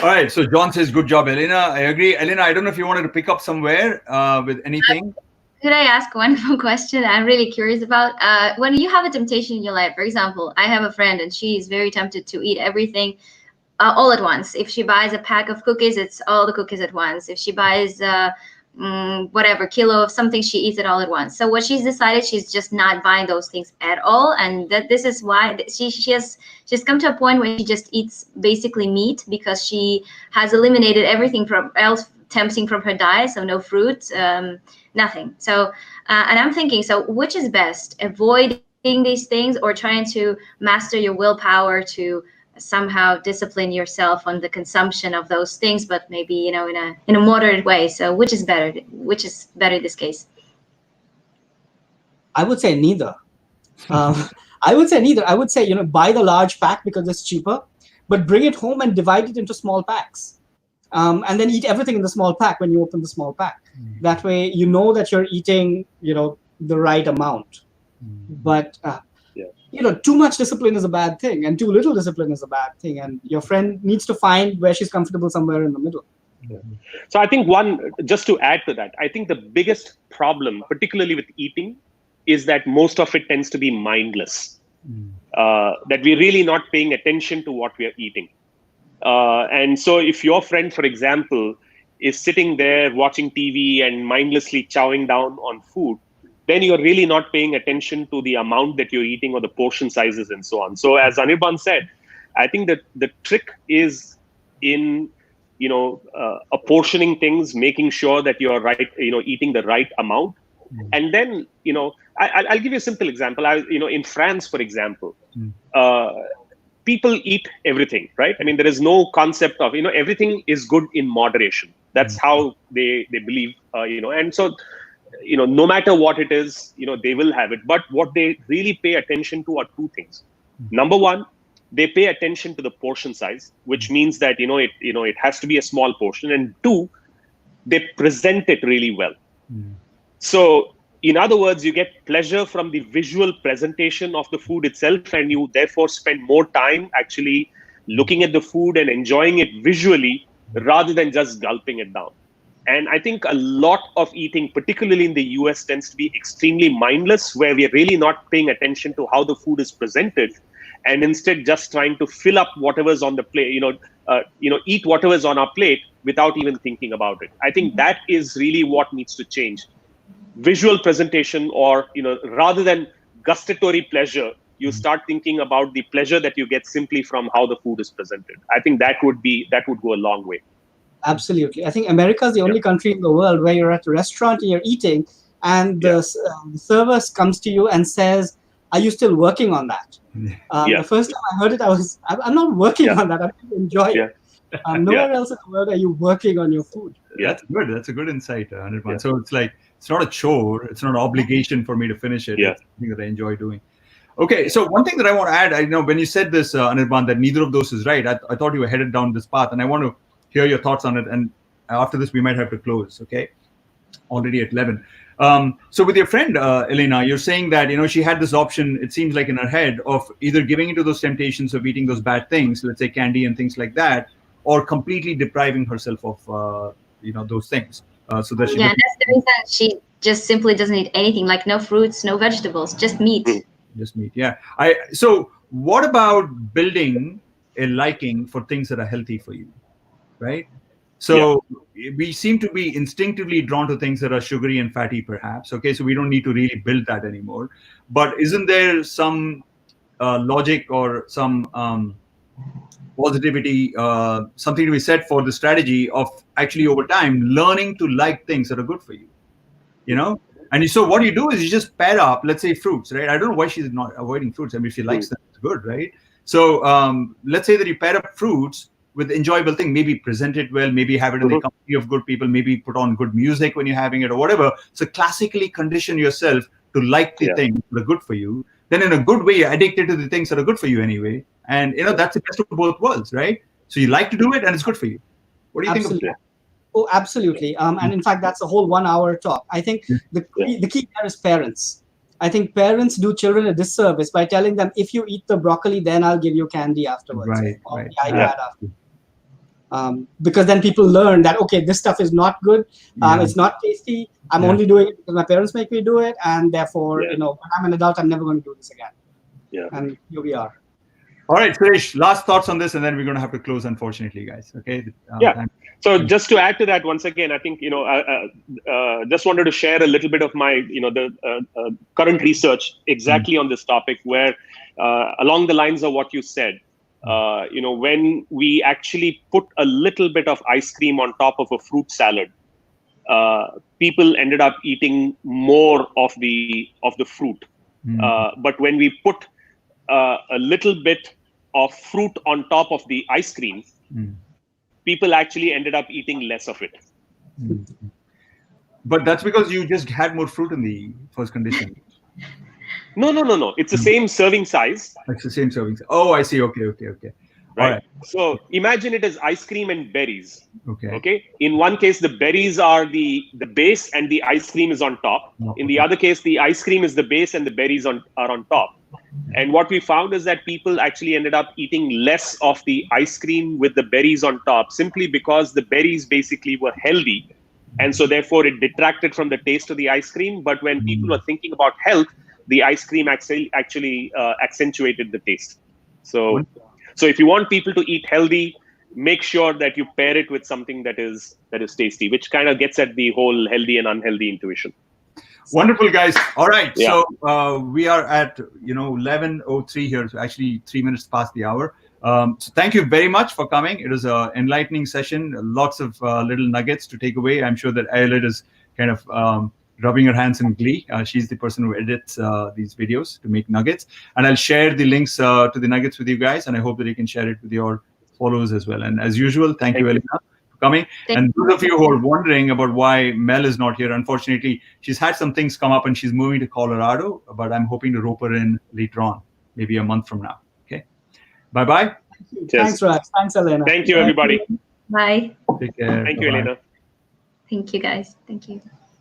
All right. So John says, good job, Elena. I agree. Elena, I don't know if you wanted to pick up somewhere with anything. Could I ask one more question I'm really curious about? When you have a temptation in your life, for example, I have a friend and she is very tempted to eat everything all at once. If she buys a pack of cookies, it's all the cookies at once. If she buys whatever kilo of something, she eats it all at once. So what she's decided, she's just not buying those things at all, and that this is why she's come to a point where she just eats basically meat, because she has eliminated everything from else tempting from her diet. So no fruit, nothing. So and I'm thinking, so which is best, avoiding these things or trying to master your willpower to somehow discipline yourself on the consumption of those things, but maybe in a moderate way? So which is better in this case? I would say neither. I would say buy the large pack because it's cheaper, but bring it home and divide it into small packs, and then eat everything in the small pack when you open the small pack. That way you know that you're eating the right amount. But too much discipline is a bad thing, and too little discipline is a bad thing. And your friend needs to find where she's comfortable somewhere in the middle. So I think just to add to that, I think the biggest problem, particularly with eating, is that most of it tends to be mindless. That we're really not paying attention to what we are eating. And so if your friend, for example, is sitting there watching TV and mindlessly chowing down on food, then you're really not paying attention to the amount that you're eating or the portion sizes and so on. So as Anirban said, I think that the trick is in, apportioning things, making sure that you're right, eating the right amount. And then, I'll give you a simple example. In France, for example, people eat everything, right? I mean, there is no concept of, everything is good in moderation. That's how they believe, and so, no matter what it is, they will have it. But what they really pay attention to are two things. Number one, they pay attention to the portion size, which means that, it has to be a small portion. And two, they present it really well. So in other words, you get pleasure from the visual presentation of the food itself, and you therefore spend more time actually looking at the food and enjoying it visually rather than just gulping it down. And I think a lot of eating, particularly in the US, tends to be extremely mindless, where we're really not paying attention to how the food is presented, and instead just trying to fill up whatever's on the plate, eat whatever is on our plate without even thinking about it. I think that is really what needs to change. Visual presentation, or rather than gustatory pleasure, you start thinking about the pleasure that you get simply from how the food is presented. I think that would go a long way. Absolutely. I think America is the only country in the world where you're at a restaurant and you're eating, and the server comes to you and says, "Are you still working on that?" The first time I heard it, I'm not working on that. I'm enjoying it. Nowhere else in the world are you working on your food. That's good. That's a good insight, Anirban. So it's like, it's not a chore. It's not an obligation for me to finish it. It's something that I enjoy doing. Okay, so one thing that I want to add, I know when you said this, Anirban, that neither of those is right. I thought you were headed down this path, and I want to hear your thoughts on it. And after this, we might have to close. Okay, already at 11. So with your friend Elena, you're saying that she had this option. It seems like in her head of either giving into those temptations of eating those bad things, let's say candy and things like that, or completely depriving herself of those things. So that she that's the reason she just simply doesn't eat anything, like no fruits, no vegetables, just meat. Just meat. Yeah. So what about building a liking for things that are healthy for you, right? So we seem to be instinctively drawn to things that are sugary and fatty, perhaps. Okay, so we don't need to really build that anymore. But isn't there some logic or some positivity, something to be said for the strategy of actually over time learning to like things that are good for you? And so what you do is you just pair up, let's say, fruits, right? I don't know why she's not avoiding fruits. I mean, if she likes them, it's good, right? So let's say that you pair up fruits with enjoyable thing, maybe present it well, maybe have it in the company of good people, maybe put on good music when you're having it or whatever. So classically condition yourself to like the things that are good for you. Then in a good way, you're addicted to the things that are good for you anyway. And that's the best of both worlds, right? So you like to do it and it's good for you. What do you think of that? Oh, absolutely. And in fact, that's a whole 1 hour talk. I think the key there is parents. I think parents do children a disservice by telling them, if you eat the broccoli, then I'll give you candy afterwards. Right. Or the iPad after. Because then people learn that, okay, this stuff is not good. It's not tasty. I'm only doing it because my parents make me do it. And therefore, when I'm an adult, I'm never going to do this again. And here we are. All right, Suresh, last thoughts on this, and then we're going to have to close, unfortunately, guys. Okay. So just to add to that, once again, I think just wanted to share a little bit of my the current research exactly on this topic, where along the lines of what you said, when we actually put a little bit of ice cream on top of a fruit salad, people ended up eating more of the fruit. But when we put a little bit of fruit on top of the ice cream, people actually ended up eating less of it. But that's because you just had more fruit in the first condition. No. It's the same serving size. It's the same serving size. Oh, I see. Okay. Right. So imagine it as ice cream and berries. Okay. In one case, the berries are the base and the ice cream is on top. In the other case, the ice cream is the base and the berries are on top. And what we found is that people actually ended up eating less of the ice cream with the berries on top, simply because the berries basically were healthy. And so therefore it detracted from the taste of the ice cream. But when people were thinking about health, the ice cream actually accentuated the taste. So if you want people to eat healthy, make sure that you pair it with something that is tasty, which kind of gets at the whole healthy and unhealthy intuition. Wonderful, guys. All right. So we are at 11:03 here. So actually 3 minutes past the hour. So thank you very much for coming. It was an enlightening session. Lots of little nuggets to take away. I'm sure that Ayelet is kind of rubbing her hands in glee. She's the person who edits these videos to make nuggets. And I'll share the links to the nuggets with you guys. And I hope that you can share it with your followers as well. And as usual, thank you, Elena, for coming. And those of you who are wondering about why Mel is not here, unfortunately, she's had some things come up and she's moving to Colorado. But I'm hoping to rope her in later on, maybe a month from now. Okay. Bye-bye. Thanks, Raj. Thanks, Elena. Thank you, everybody. Bye. Take care. Thank you, Elena. Thank you, guys. Thank you.